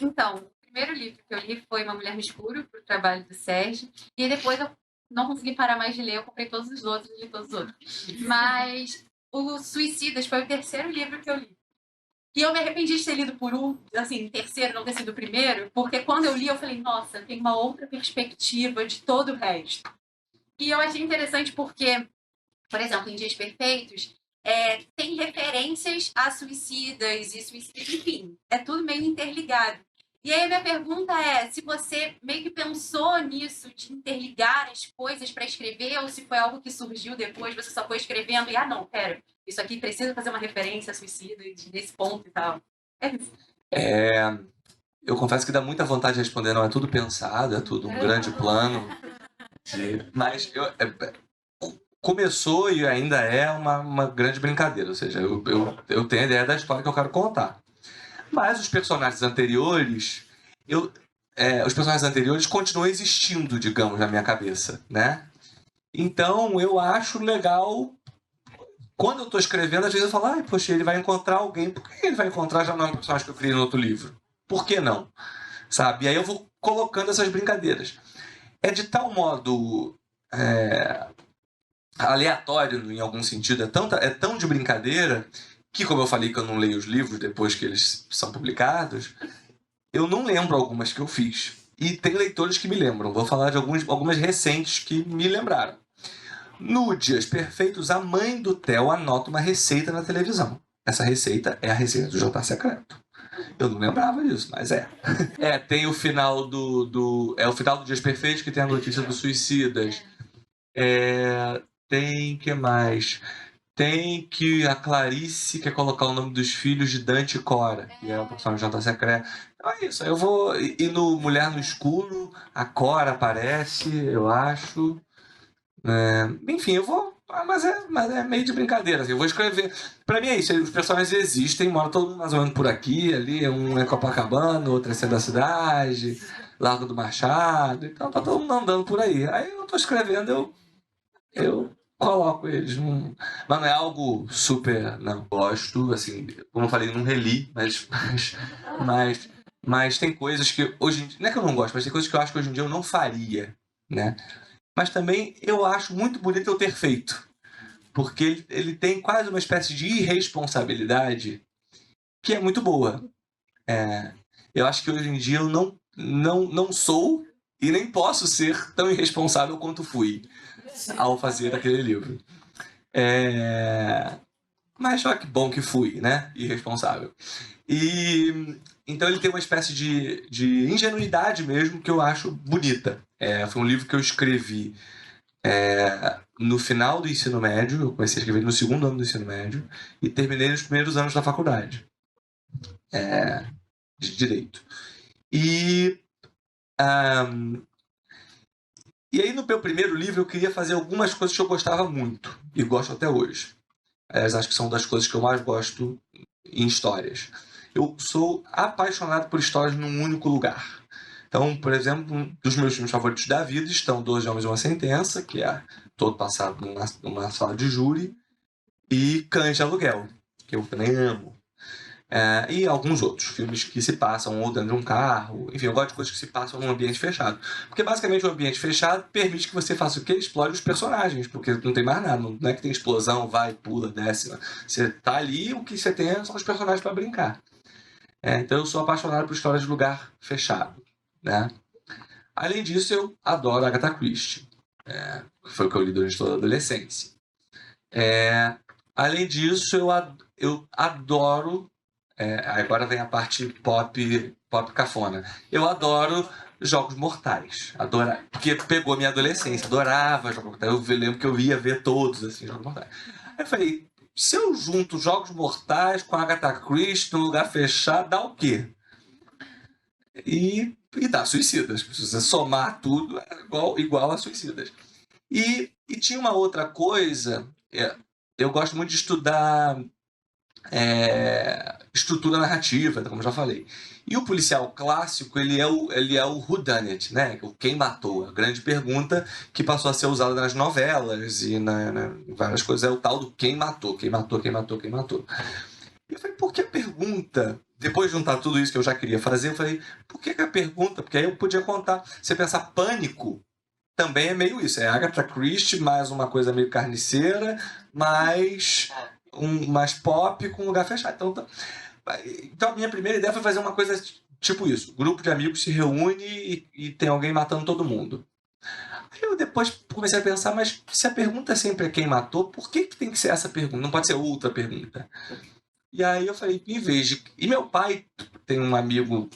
Então, o primeiro livro que eu li foi Uma Mulher no Escuro, para o trabalho do Sérgio, e depois eu não consegui parar mais de ler, eu comprei todos os outros e li todos os outros. Mas o Suicidas foi o terceiro livro que eu li. E eu me arrependi de ter lido por terceiro, não ter sido o primeiro, porque quando eu li, eu falei, nossa, tem uma outra perspectiva de todo o resto. E eu achei interessante porque, por exemplo, em Dias Perfeitos, tem referências a suicidas e suicidas, enfim, é tudo meio interligado. E aí a minha pergunta é se você meio que pensou nisso, de interligar as coisas para escrever, ou se foi algo que surgiu depois, você só foi escrevendo e, não, pera, isso aqui precisa fazer uma referência a suicida nesse ponto e tal. Eu confesso que dá muita vontade de responder, não é tudo pensado, é tudo um grande plano. Mas começou e ainda é uma grande brincadeira, ou seja, eu tenho a ideia da história que eu quero contar. Mas os personagens anteriores, continuam existindo, digamos, na minha cabeça, né? Então, eu acho legal... Quando eu estou escrevendo, às vezes eu falo, poxa, ele vai encontrar alguém. Por que ele vai encontrar já não é um personagem que eu criei no outro livro? Por que não? sabe? E aí eu vou colocando essas brincadeiras. É de tal modo aleatório, em algum sentido, é tão de brincadeira, que, como eu falei que eu não leio os livros depois que eles são publicados, eu não lembro algumas que eu fiz. E tem leitores que me lembram. Vou falar de algumas recentes que me lembraram. No Dias Perfeitos, a mãe do Theo anota uma receita na televisão. Essa receita é a receita do jantar secreto. Eu não lembrava disso, mas é. Tem o final é o final do Dias Perfeitos, que tem a notícia dos suicidas. Tem que mais? Tem que a Clarice quer colocar o nome dos filhos de Dante e Cora, que é o personagem do Jantar Secreto. Então é isso. Eu vou. E no Mulher no Escuro, a Cora aparece, eu acho. Enfim, eu vou. Mas é meio de brincadeira, assim. Eu vou escrever. Pra mim é isso. Os personagens existem, mora todo mundo mais ou menos por aqui, ali. Um é Copacabana, outro é Centro da Cidade, Largo do Machado. Então tá todo mundo andando por aí. Aí eu tô escrevendo, eu coloco eles. Mas não é algo super. Não, gosto, assim, como eu falei, não reli, mas tem coisas que hoje em dia. Não é que eu não gosto, mas tem coisas que eu acho que hoje em dia eu não faria, né? Mas também eu acho muito bonito eu ter feito. Porque ele tem quase uma espécie de irresponsabilidade que é muito boa. Eu acho que hoje em dia eu não sou e nem posso ser tão irresponsável quanto fui ao fazer aquele livro. Mas só que bom que fui, né? Irresponsável. E então ele tem uma espécie de ingenuidade mesmo que eu acho bonita. Foi um livro que eu escrevi no final do ensino médio. Eu comecei a escrever no segundo ano do ensino médio e terminei nos primeiros anos da faculdade de Direito. E aí no meu primeiro livro eu queria fazer algumas coisas que eu gostava muito e gosto até hoje. Acho que são das coisas que eu mais gosto em histórias. Eu sou apaixonado por histórias num único lugar. Então, por exemplo, um dos meus filmes favoritos da vida estão 12 Homens e uma Sentença, que é todo passado numa sala de júri, e Cães de Aluguel, que eu também amo. E alguns outros filmes que se passam ou dentro de um carro. Enfim, eu gosto de coisas que se passam num ambiente fechado. Porque basicamente o ambiente fechado permite que você faça o quê? Explore os personagens, porque não tem mais nada. Não é que tem explosão, vai, pula, desce. Você tá ali, o que você tem são os personagens para brincar. Então eu sou apaixonado por histórias de lugar fechado, né? Além disso, eu adoro Agatha Christie. Foi o que eu li durante toda a adolescência. Além disso, eu adoro... agora vem a parte pop cafona. Eu adoro Jogos Mortais. Porque pegou minha adolescência. Adorava Jogos Mortais. Eu lembro que eu ia ver todos, assim, Jogos Mortais. Aí eu falei, se eu junto Jogos Mortais com Agatha Christie num lugar fechado, dá o quê? E dá Suicidas. Se você somar tudo, é igual a Suicidas. E tinha uma outra coisa. Eu gosto muito de estudar estrutura narrativa, como eu já falei. E o policial clássico, ele é o whodunit, né? Quem matou. A grande pergunta que passou a ser usada nas novelas e em várias coisas é o tal do quem matou, quem matou, quem matou, quem matou. E eu falei, por que a pergunta? Depois de juntar tudo isso que eu já queria fazer, eu falei, por que a pergunta? Porque aí eu podia contar. Você pensar Pânico, também é meio isso. É Agatha Christie, mais uma coisa meio carniceira, mais pop com lugar fechado. Então a minha primeira ideia foi fazer uma coisa tipo isso. Grupo de amigos se reúne e tem alguém matando todo mundo. Aí eu depois comecei a pensar, mas se a pergunta sempre é quem matou, por que tem que ser essa pergunta? Não pode ser outra pergunta. E aí eu falei, em vez de... E meu pai tem um amigo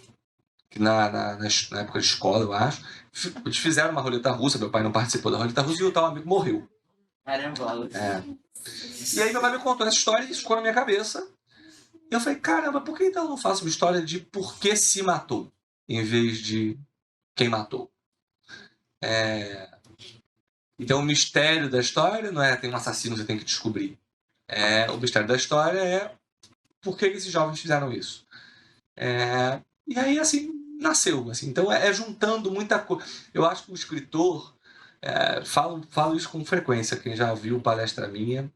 que na época de escola, eu acho, eles fizeram uma roleta russa, meu pai não participou da roleta russa e o tal amigo morreu. Caramba. E aí meu pai me contou essa história e isso ficou na minha cabeça. E eu falei, caramba, por que então eu não faço uma história de por que se matou, em vez de quem matou? Então o mistério da história não é tem um assassino que você tem que descobrir. O mistério da história é por que esses jovens fizeram isso. E aí, assim, nasceu. Assim. Então juntando muita coisa. Eu acho que o escritor, falo isso com frequência, quem já viu palestra minha,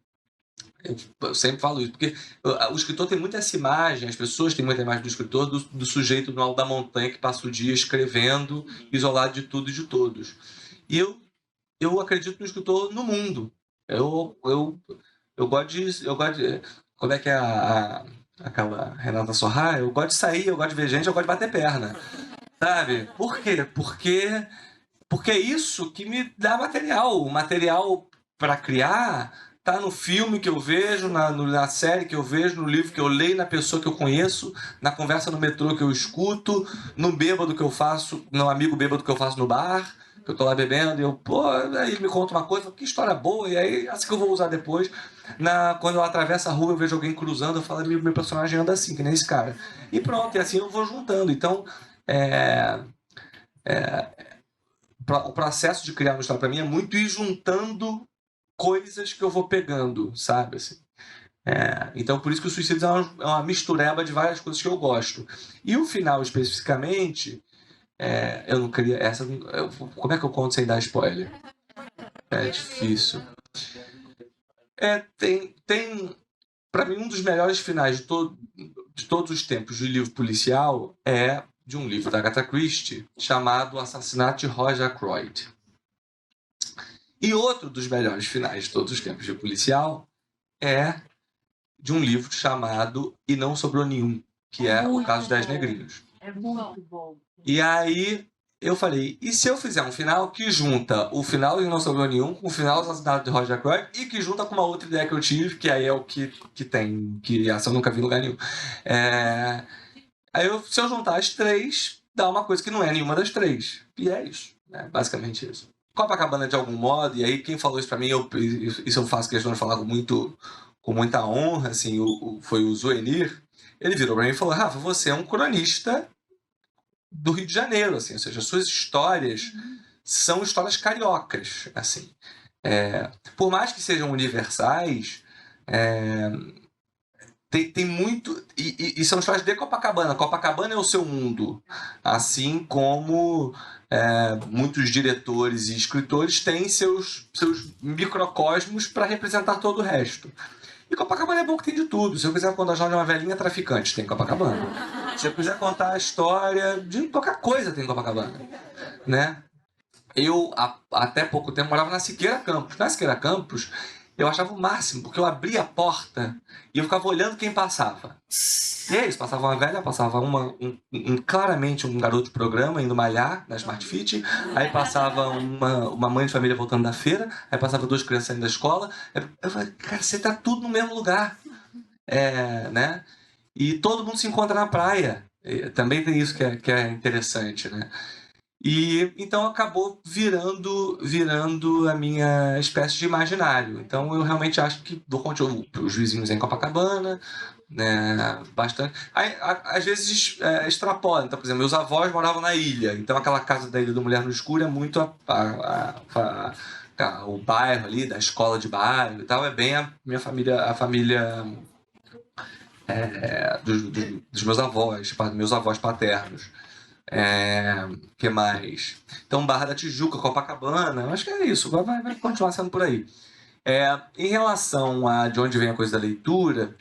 Eu sempre falo isso, porque o escritor tem muito essa imagem, as pessoas têm muita imagem do escritor, do sujeito no alto da montanha que passa o dia escrevendo, isolado de tudo e de todos. E eu acredito no escritor no mundo. Eu gosto de. Como é que é aquela Renata Sorrah? Eu gosto de sair, eu gosto de ver gente, eu gosto de bater perna. Sabe? Por quê? Porque é isso que me dá material. O material para criar tá no filme que eu vejo, na série que eu vejo, no livro que eu leio, na pessoa que eu conheço, na conversa no metrô que eu escuto, no bêbado que eu faço, no amigo bêbado que eu faço no bar, que eu tô lá bebendo, e eu, pô, aí ele me conta uma coisa, que história boa, e aí essa que eu vou usar depois. Quando eu atravesso a rua, eu vejo alguém cruzando, eu falo, meu personagem anda assim, que nem esse cara. E pronto, e assim eu vou juntando. Então, o processo de criar uma história para mim é muito ir juntando coisas que eu vou pegando, sabe? Assim. Então, por isso que o Suicídios é uma mistureba de várias coisas que eu gosto. E o final, especificamente, eu não queria... como é que eu conto sem dar spoiler? É difícil. Tem para mim, um dos melhores finais de todos os tempos de livro policial é de um livro da Agatha Christie chamado O Assassinato de Roger Ackroyd. E outro dos melhores finais de todos os tempos de policial é de um livro chamado E Não Sobrou Nenhum, que é O Caso dos 10 Negrinhos. É muito bom. E aí eu falei, e se eu fizer um final que junta o final de Não Sobrou Nenhum com o final do Assassinato de Roger Ackroyd e que junta com uma outra ideia que eu tive, que aí é o que tem, que essa eu nunca vi em lugar nenhum. Se eu juntar as três, dá uma coisa que não é nenhuma das três. E é isso, basicamente isso. Copacabana, de algum modo, e aí quem falou isso pra mim, isso eu faço questão de falar com muita honra, assim, foi o Zuenir. Ele virou pra mim e falou, Rafa, você é um cronista do Rio de Janeiro, assim, ou seja, as suas histórias são histórias cariocas, assim. Por mais que sejam universais, tem muito... E são histórias de Copacabana. Copacabana é o seu mundo, assim como muitos diretores e escritores têm seus microcosmos para representar todo o resto. E Copacabana é bom que tem de tudo. Se eu quiser contar a história de uma velhinha traficante, tem Copacabana. Se eu quiser contar a história de qualquer coisa, tem Copacabana. Né? Eu, até pouco tempo, morava na Siqueira Campos. Na Siqueira Campos, eu achava o máximo, porque eu abria a porta e eu ficava olhando quem passava. E é isso, passava uma velha, passava claramente um garoto de programa indo malhar na Smart Fit, aí passava uma mãe de família voltando da feira, aí passava duas crianças saindo da escola. Eu falei, cara, você tá tudo no mesmo lugar. Né? E todo mundo se encontra na praia. Também tem isso que é interessante, né? E então acabou virando a minha espécie de imaginário. Então eu realmente acho que vou continuar os vizinhos em Copacabana, né, bastante. Aí, às vezes extrapola. Então, por exemplo, meus avós moravam na ilha. Então aquela casa da Ilha do Mulher no Escuro é muito o bairro ali, da escola de bairro e tal. É bem a minha família, a família dos meus avós paternos. Que mais? Então, Barra da Tijuca, Copacabana, eu acho que é isso, vai continuar sendo por aí. Em relação a de onde vem a coisa da leitura,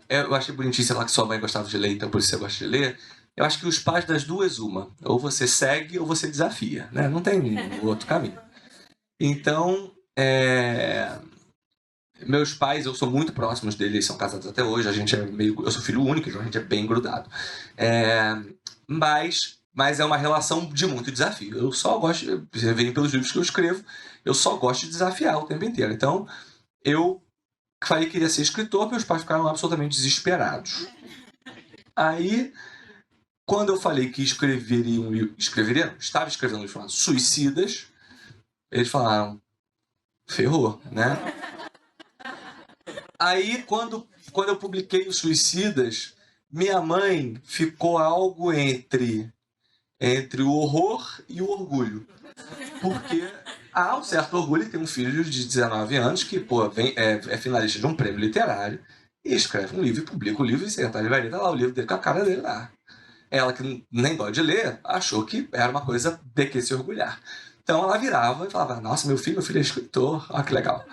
eu achei bonitinho, sei lá, que sua mãe gostava de ler, então por isso você gosta de ler. Eu acho que os pais das duas, ou você segue ou você desafia, né? Não tem outro caminho. Então, meus pais, eu sou muito próximos deles, eles são casados até hoje, eu sou filho único, então a gente é bem grudado. Mas é uma relação de muito desafio. Eu só gosto, você vê pelos livros que eu escrevo, eu só gosto de desafiar o tempo inteiro. Então, eu falei que queria ser escritor, meus pais ficaram absolutamente desesperados. Aí, quando eu falei que estava escrevendo um livro chamado Suicidas, eles falaram, ferrou, né? Aí, quando eu publiquei os Suicidas, minha mãe ficou algo entre o horror e o orgulho. Porque há um certo orgulho em ter um filho de 19 anos que é finalista de um prêmio literário e escreve um livro, e publica o livro e senta na livraria, tá lá o livro dele com a cara dele lá. Ela, que nem gosta de ler, achou que era uma coisa de que se orgulhar. Então ela virava e falava, nossa, meu filho é escritor, olha que legal.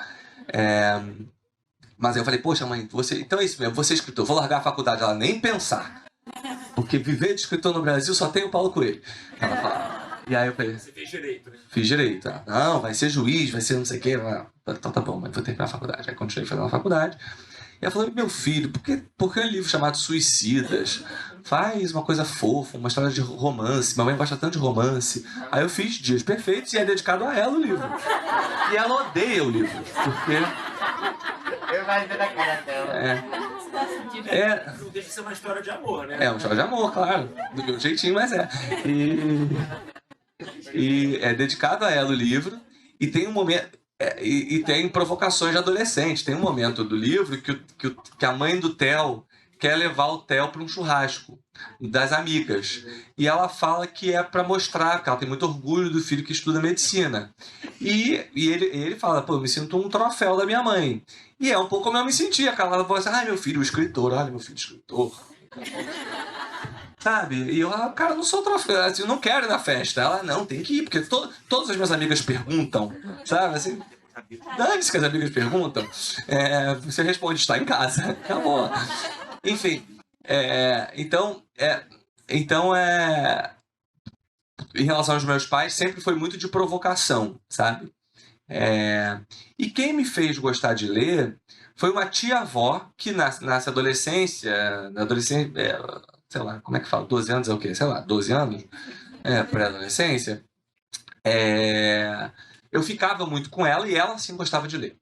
Mas aí eu falei, poxa, mãe, você... então é isso mesmo, você é escritor, vou largar a faculdade. Ela, nem pensar. Porque viver de escritor no Brasil só tem o Paulo Coelho. Ela fala. E aí eu falei, Você fez direito, né? fiz direito. Ela, não, vai ser juiz, vai ser não sei o quê. Então tá bom, mas vou terminar a faculdade. Aí continuei fazendo a faculdade. E ela falou, meu filho, por que um livro chamado Suicidas? Faz uma coisa fofa, uma história de romance. Minha mãe gosta tanto de romance. Aí eu fiz Dias Perfeitos e é dedicado a ela o livro. E ela odeia o livro, porque... Eu vai ver na cara dela. Não deixa de ser uma história de amor, né? É uma história de amor, claro. Do meu jeitinho, mas é. E é dedicado a ela o livro. E tem um momento... E tem provocações de adolescente. Tem um momento do livro que a mãe do Theo quer levar o Theo para um churrasco das amigas. E ela fala que é para mostrar, que ela tem muito orgulho do filho que estuda medicina. E ele fala, pô, eu me sinto um troféu da minha mãe. E é um pouco como eu me sentia. Aquela ela fala assim, ai, meu filho, o escritor, olha, meu filho, escritor. Sabe? E eu, cara, não sou troféu, assim, eu não quero ir na festa. Ela, não, tem que ir, porque todas as minhas amigas perguntam, sabe? Assim, dane-se que as amigas perguntam. Você responde, está em casa. Acabou. Enfim, então, em relação aos meus pais, sempre foi muito de provocação, sabe? E quem me fez gostar de ler foi uma tia-avó que nasce adolescência, sei lá, como é que fala? 12 anos é o quê? Sei lá, 12 anos? Pré-adolescência. Eu ficava muito com ela e ela sim gostava de ler.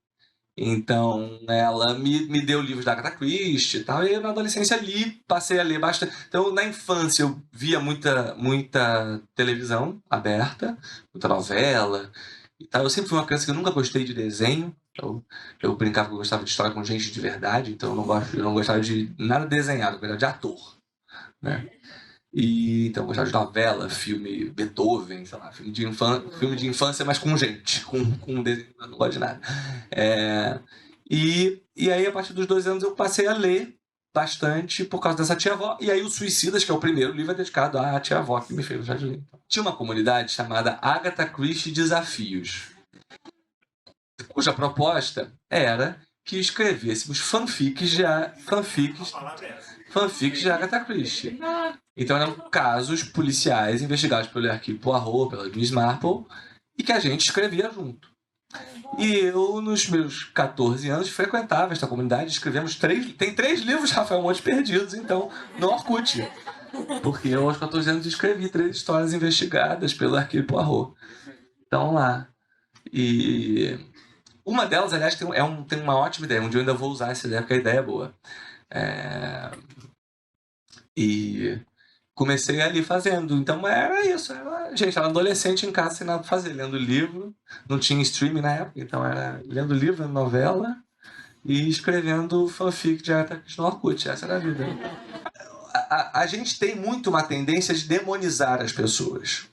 Então, ela me deu livros da Agatha Christie e tal, e eu, na adolescência passei a ler bastante. Então, na infância, eu via muita televisão aberta, muita novela e tal. Eu sempre fui uma criança que eu nunca gostei de desenho. Eu brincava que eu gostava de história com gente de verdade, então eu não gostava de nada desenhado, eu gostava de ator, né? E então eu gostava de novela, filme Beethoven, sei lá, filme de infância, mas com gente, com desenho, eu não gosto de nada. E aí, a partir dos 12 anos, eu passei a ler bastante por causa dessa tia-avó. E aí, o Suicidas, que é o primeiro livro, é dedicado à tia-avó que me fez gostar de ler. Tinha uma comunidade chamada Agatha Christie Desafios, cuja proposta era que escrevêssemos fanfics de Agatha Christie. Então eram casos policiais investigados pelo Hercule Poirot, pela Miss Marple, e que a gente escrevia junto. E eu, nos meus 14 anos, frequentava esta comunidade, escrevemos 3... Tem 3 livros de Rafael Montes perdidos, então, no Orkut. Porque eu, aos 14 anos, escrevi 3 histórias investigadas pelo Hercule Poirot. Então, lá. E uma delas, aliás, tem uma ótima ideia. Um dia eu ainda vou usar essa ideia, porque a ideia é boa. E comecei ali fazendo. Então era isso. Gente, era adolescente em casa sem nada pra fazer, lendo livro. Não tinha streaming na época, então era lendo livro, lendo novela e escrevendo fanfic de Agatha Christie no Orkut. Essa era a vida. A gente tem muito uma tendência de demonizar as pessoas.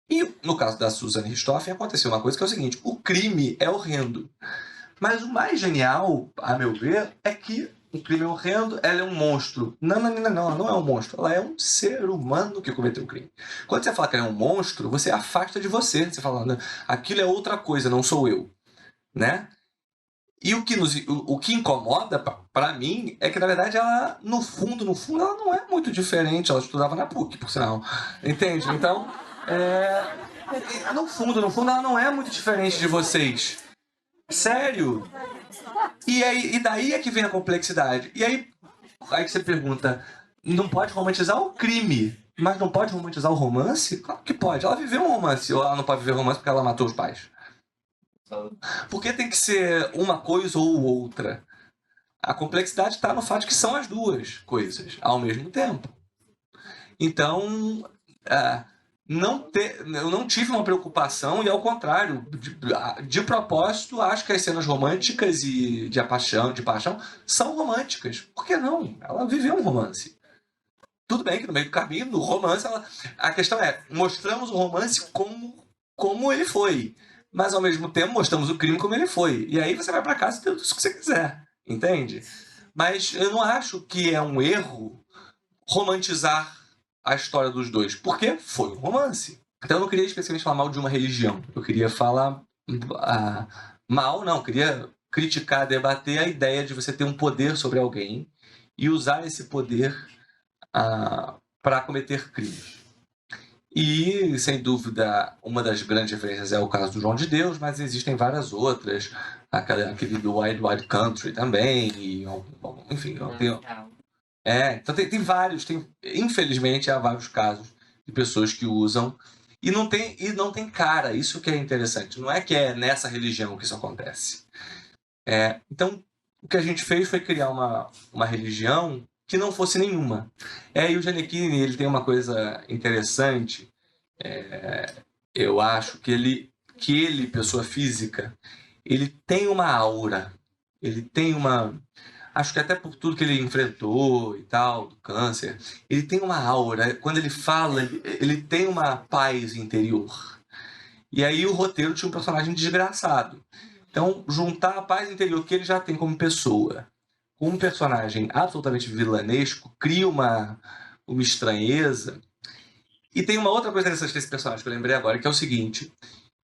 E no caso da Susan Richthofen aconteceu uma coisa que é o seguinte: o crime é horrendo. Mas o mais genial, a meu ver, é que o crime é horrendo, ela é um monstro. Não, ela não é um monstro. Ela é um ser humano que cometeu o crime. Quando você fala que ela é um monstro, você afasta de você. Você fala, aquilo é outra coisa, não sou eu. Né? E o que incomoda, para mim, é que, na verdade, ela, no fundo, ela não é muito diferente. Ela estudava na PUC, por sinal. Entende? Então, no fundo, ela não é muito diferente de vocês. Sério? E daí é que vem a complexidade. E aí você pergunta, não pode romantizar o crime, mas não pode romantizar o romance? Claro que pode. Ela viveu um romance, ou ela não pode viver romance porque ela matou os pais. Porque tem que ser uma coisa ou outra. A complexidade está no fato de que são as duas coisas ao mesmo tempo. Então, eu não tive uma preocupação e, ao contrário, de propósito, acho que as cenas românticas e de paixão são românticas. Por que não? Ela viveu um romance. Tudo bem que no meio do caminho, no romance, a questão é, mostramos o romance como ele foi, mas ao mesmo tempo mostramos o crime como ele foi. E aí você vai para casa e tem tudo isso que você quiser, entende? Mas eu não acho que é um erro romantizar a história dos dois, porque foi um romance. Então eu não queria especialmente falar mal de uma religião, eu queria falar queria criticar, debater a ideia de você ter um poder sobre alguém e usar esse poder para cometer crimes. E, sem dúvida, uma das grandes referências é o caso do João de Deus, mas existem várias outras, aquele do Wild Wild Country também, e, enfim, então tem vários, infelizmente há vários casos de pessoas que usam e não tem cara, isso que é interessante, não é que é nessa religião que isso acontece. Então, o que a gente fez foi criar uma religião que não fosse nenhuma. E o Gianecchini, ele tem uma coisa interessante, eu acho que ele, pessoa física, ele tem uma aura, ele tem acho que até por tudo que ele enfrentou e tal, do câncer, ele tem uma aura, quando ele fala, ele tem uma paz interior. E aí o roteiro tinha um personagem desgraçado. Então, juntar a paz interior que ele já tem como pessoa com um personagem absolutamente vilanesco cria uma estranheza. E tem uma outra coisa interessante desse personagem que eu lembrei agora, que é o seguinte,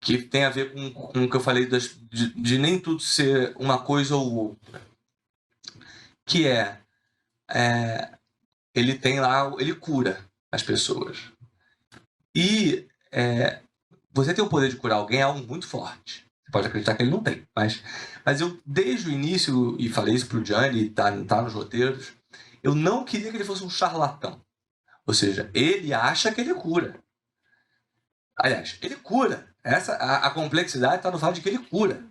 que tem a ver com o que eu falei de nem tudo ser uma coisa ou outra. Que ele tem lá, ele cura as pessoas. E você ter o poder de curar alguém é algo muito forte. Você pode acreditar que ele não tem, mas eu, desde o início, e falei isso pro Gianni, tá nos roteiros, eu não queria que ele fosse um charlatão. Ou seja, ele acha que ele cura. Aliás, ele cura. A complexidade está no fato de que ele cura.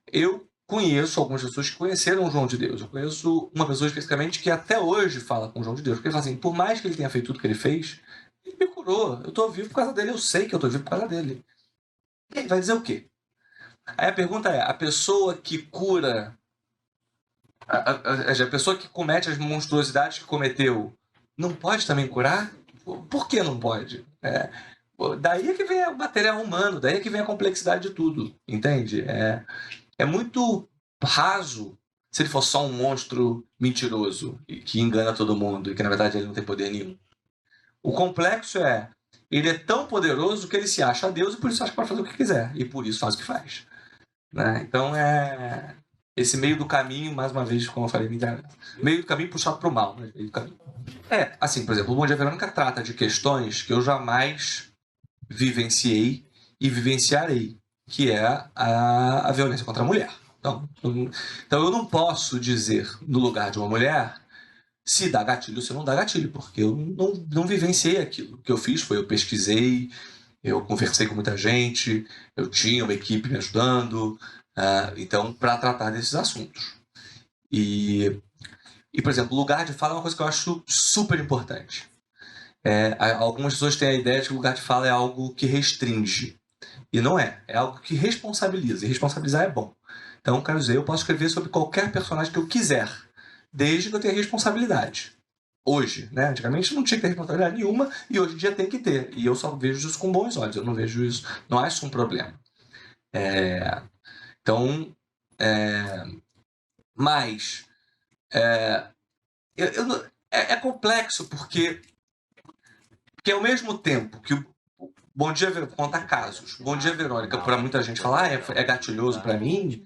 Eu conheço algumas pessoas que conheceram o João de Deus. Eu conheço uma pessoa especificamente que até hoje fala com o João de Deus. Porque ele fala assim, por mais que ele tenha feito tudo que ele fez, ele me curou. Eu estou vivo por causa dele, eu sei que eu estou vivo por causa dele. E ele vai dizer o quê? Aí a pergunta é, a pessoa que cura, a pessoa que comete as monstruosidades que cometeu, não pode também curar? Por que não pode? Daí é que vem o material humano, daí é que vem a complexidade de tudo, entende? É muito raso se ele for só um monstro mentiroso que engana todo mundo e que na verdade ele não tem poder nenhum. O complexo ele é tão poderoso que ele se acha Deus e por isso acha que pode fazer o que quiser e por isso faz o que faz. Né? Então esse meio do caminho, mais uma vez, como eu falei, meio do caminho puxado para o mal. Né? Meio do caminho. Assim, por exemplo, o Bom Dia Verônica trata de questões que eu jamais vivenciei e vivenciarei, que é a violência contra a mulher. Então eu não posso dizer, no lugar de uma mulher, se dá gatilho ou se não dá gatilho, porque eu não vivenciei aquilo. O que eu fiz foi, eu pesquisei, eu conversei com muita gente, eu tinha uma equipe me ajudando, então, para tratar desses assuntos. E, por exemplo, lugar de fala é uma coisa que eu acho super importante. Algumas pessoas têm a ideia de que o lugar de fala é algo que restringe. E não é algo que responsabiliza. E responsabilizar é bom. Então, quero dizer, eu posso escrever sobre qualquer personagem que eu quiser, desde que eu tenha responsabilidade. Hoje, né? Antigamente não tinha que ter responsabilidade nenhuma e hoje em dia tem que ter. E eu só vejo isso com bons olhos. Eu não vejo isso, não acho isso um problema. Então, mas é complexo porque ao mesmo tempo que o Bom Dia Verônica conta casos, Bom Dia Verônica, para muita gente falar, é gatilhoso para mim,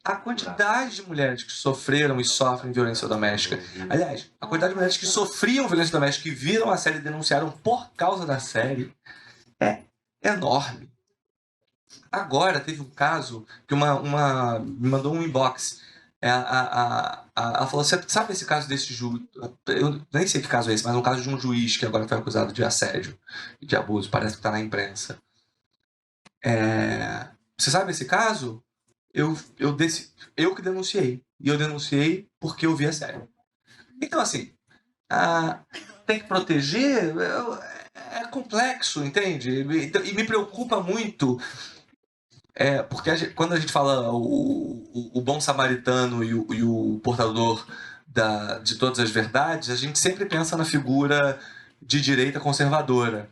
a quantidade de mulheres que sofreram e sofrem violência doméstica, aliás, a quantidade de mulheres que sofriam violência doméstica e viram a série e denunciaram por causa da série é enorme. Agora teve um caso que uma me mandou um inbox. Ela falou, você sabe esse caso desse juiz? Eu nem sei que caso é esse, mas é um caso de um juiz que agora foi acusado de assédio, de abuso, parece que está na imprensa. Você sabe esse caso? Eu que denunciei. E eu denunciei porque eu vi a série. Então, assim, tem que proteger, é complexo, entende? E me preocupa muito, porque quando a gente fala o bom samaritano e o portador de todas as verdades, a gente sempre pensa na figura de direita conservadora.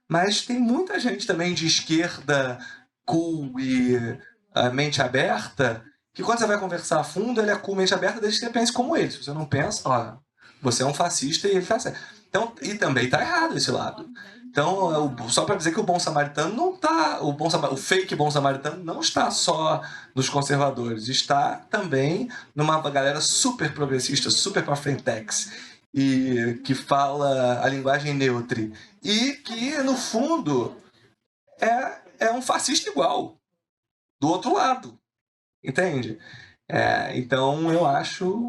Mas tem muita gente também de esquerda, cool e mente aberta, que quando você vai conversar a fundo, ele é cool, mente aberta, desde que você pense como ele. Se você não pensa, você é um fascista e ele tá certo. Então, e também tá errado esse lado. Então, só para dizer que o bom samaritano não está, o fake bom samaritano não está só nos conservadores, está também numa galera super progressista, super para frentex, e que fala a linguagem neutra, e que, no fundo, é um fascista igual, do outro lado, entende? Então, eu acho...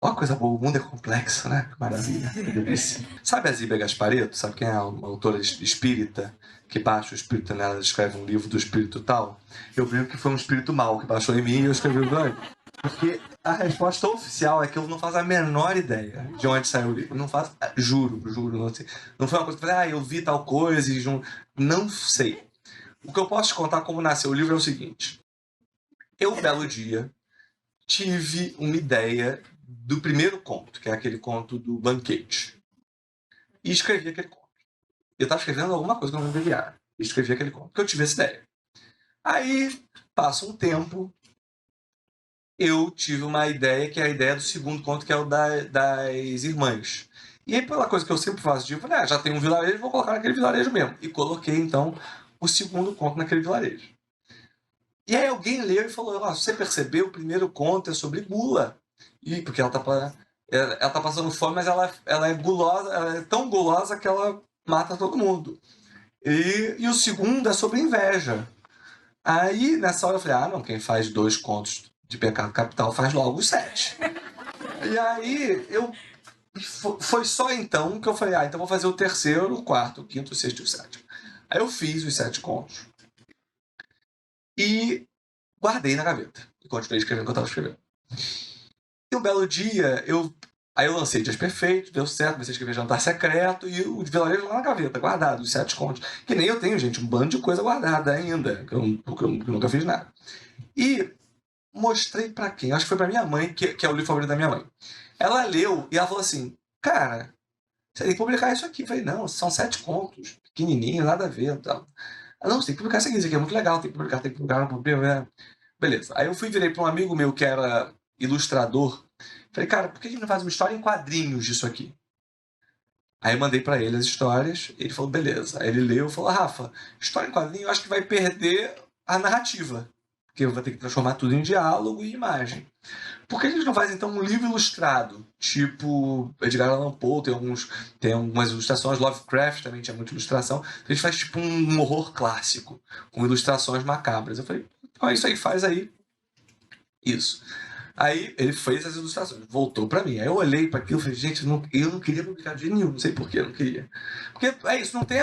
Ó, coisa boa, o mundo é complexo, né? Que maravilha, que delícia. Sabe a Zíbia Gasparetto? Sabe quem é uma autora espírita? Que baixa o espírito nela, escreve um livro do espírito tal? Eu brinco que foi um espírito mau que baixou em mim e eu escrevi o livro. Porque a resposta oficial é que eu não faço a menor ideia de onde saiu o livro. Não faço, juro, não sei. Não foi uma coisa que eu falei, eu vi tal coisa e não sei. O que eu posso te contar como nasceu o livro é o seguinte. Eu, um belo dia, tive uma ideia do primeiro conto, que é aquele conto do banquete. E escrevi aquele conto. Eu estava escrevendo alguma coisa que eu não devia. E escrevi aquele conto, porque eu tive essa ideia. Aí, passa um tempo, eu tive uma ideia, que é a ideia do segundo conto, que é o das irmãs. E aí, pela coisa que eu sempre faço, eu falei, já tem um vilarejo, vou colocar naquele vilarejo mesmo. E coloquei, então, o segundo conto naquele vilarejo. E aí alguém leu e falou, você percebeu, o primeiro conto é sobre gula. E porque ela tá passando fome, mas ela é gulosa, ela é tão gulosa que ela mata todo mundo. E o segundo é sobre inveja. Aí, nessa hora, eu falei, não, quem faz 2 contos de pecado capital faz logo os 7. E aí, foi só então que eu falei, então vou fazer o terceiro, o quarto, o quinto, o sexto e o sétimo. Aí eu fiz os 7 contos. E guardei na gaveta. E continuei escrevendo o que eu estava escrevendo. E um belo dia, aí eu lancei Dias Perfeitos, deu certo, comecei a escrever Jantar Secreto e o vilarejo lá na gaveta, guardado, os 7 contos. Que nem eu tenho, gente, um bando de coisa guardada ainda, porque eu nunca fiz nada. E mostrei pra quem? Acho que foi pra minha mãe, que é o livro favorito da minha mãe. Ela leu e ela falou assim, cara, você tem que publicar isso aqui. Eu falei, não, são 7 contos, pequenininho, nada a ver. Tal. Não, você tem que publicar isso aqui é muito legal, tem que publicar. Beleza. Aí eu virei pra um amigo meu que era ilustrador. Falei, cara, por que a gente não faz uma história em quadrinhos disso aqui? Aí eu mandei pra ele as histórias, ele falou, beleza. Aí ele leu e falou, Rafa, história em quadrinho eu acho que vai perder a narrativa. Porque eu vou ter que transformar tudo em diálogo e imagem. Por que a gente não faz, então, um livro ilustrado? Tipo, Edgar Allan Poe tem algumas ilustrações, Lovecraft também tinha muita ilustração. A gente faz, tipo, um horror clássico, com ilustrações macabras. Eu falei, então é isso aí, faz aí. Isso. Aí ele fez as ilustrações, voltou pra mim. Aí eu olhei para aquilo e falei, gente, eu não queria publicar de nenhum, não sei por que eu não queria. Porque é isso, não tem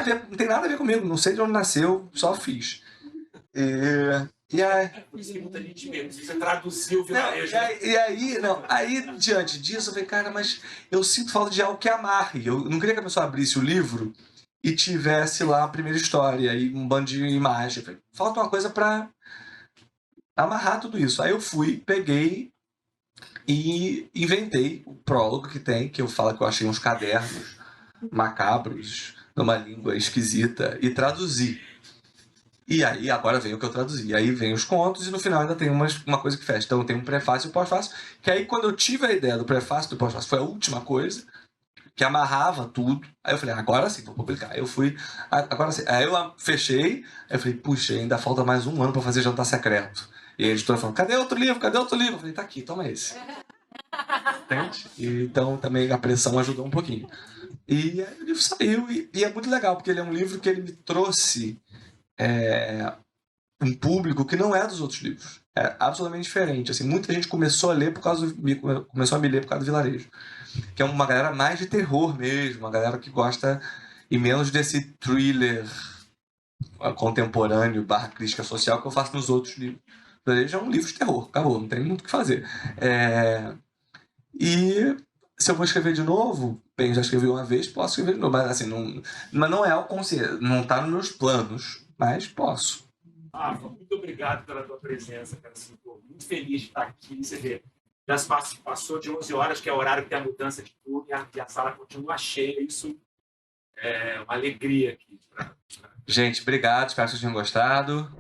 nada a ver comigo, não sei de onde nasceu, só fiz. E aí... Por isso que muita gente vê, você traduziu o vilarejo. Aí, diante disso, eu falei, cara, mas eu sinto falta de algo que amarre. Eu não queria que a pessoa abrisse o livro e tivesse lá a primeira história e um bando de imagem. Eu falei, falta uma coisa pra amarrar tudo isso. Aí eu peguei e inventei o prólogo que eu falo que eu achei uns cadernos macabros, numa língua esquisita, e traduzi. E aí, agora vem o que eu traduzi. Aí vem os contos e no final ainda tem uma coisa que fecha. Então tem um prefácio e um pós-fácio, que aí quando eu tive a ideia do prefácio e do pós-fácio, foi a última coisa, que amarrava tudo. Aí eu falei, agora sim, vou publicar. Aí eu fui, agora sim. Aí eu fechei, aí eu falei, puxa, ainda falta mais um ano para fazer Jantar Secreto. E a editora falou, cadê outro livro? Cadê outro livro? Eu falei, tá aqui, toma esse. Entende? E, então também a pressão ajudou um pouquinho. E aí o livro saiu, e é muito legal, porque ele é um livro que ele me trouxe um público que não é dos outros livros. É absolutamente diferente. Assim, muita gente começou a ler começou a me ler por causa do Vilarejo. Que é uma galera mais de terror mesmo, uma galera que gosta e menos desse thriller contemporâneo / crítica social que eu faço nos outros livros. O Vilarejo é um livro de terror, acabou, não tem muito o que fazer. E se eu vou escrever de novo, bem, já escrevi uma vez, posso escrever de novo, mas assim, não é o conselho, não está nos meus planos, mas posso. Rafa, muito obrigado pela tua presença, cara. Assim, muito feliz de estar aqui. Você vê, já passou de 11 horas, que é o horário que tem a mudança de tudo, e a sala continua cheia. Isso é uma alegria aqui. Gente, obrigado, espero que vocês tenham gostado.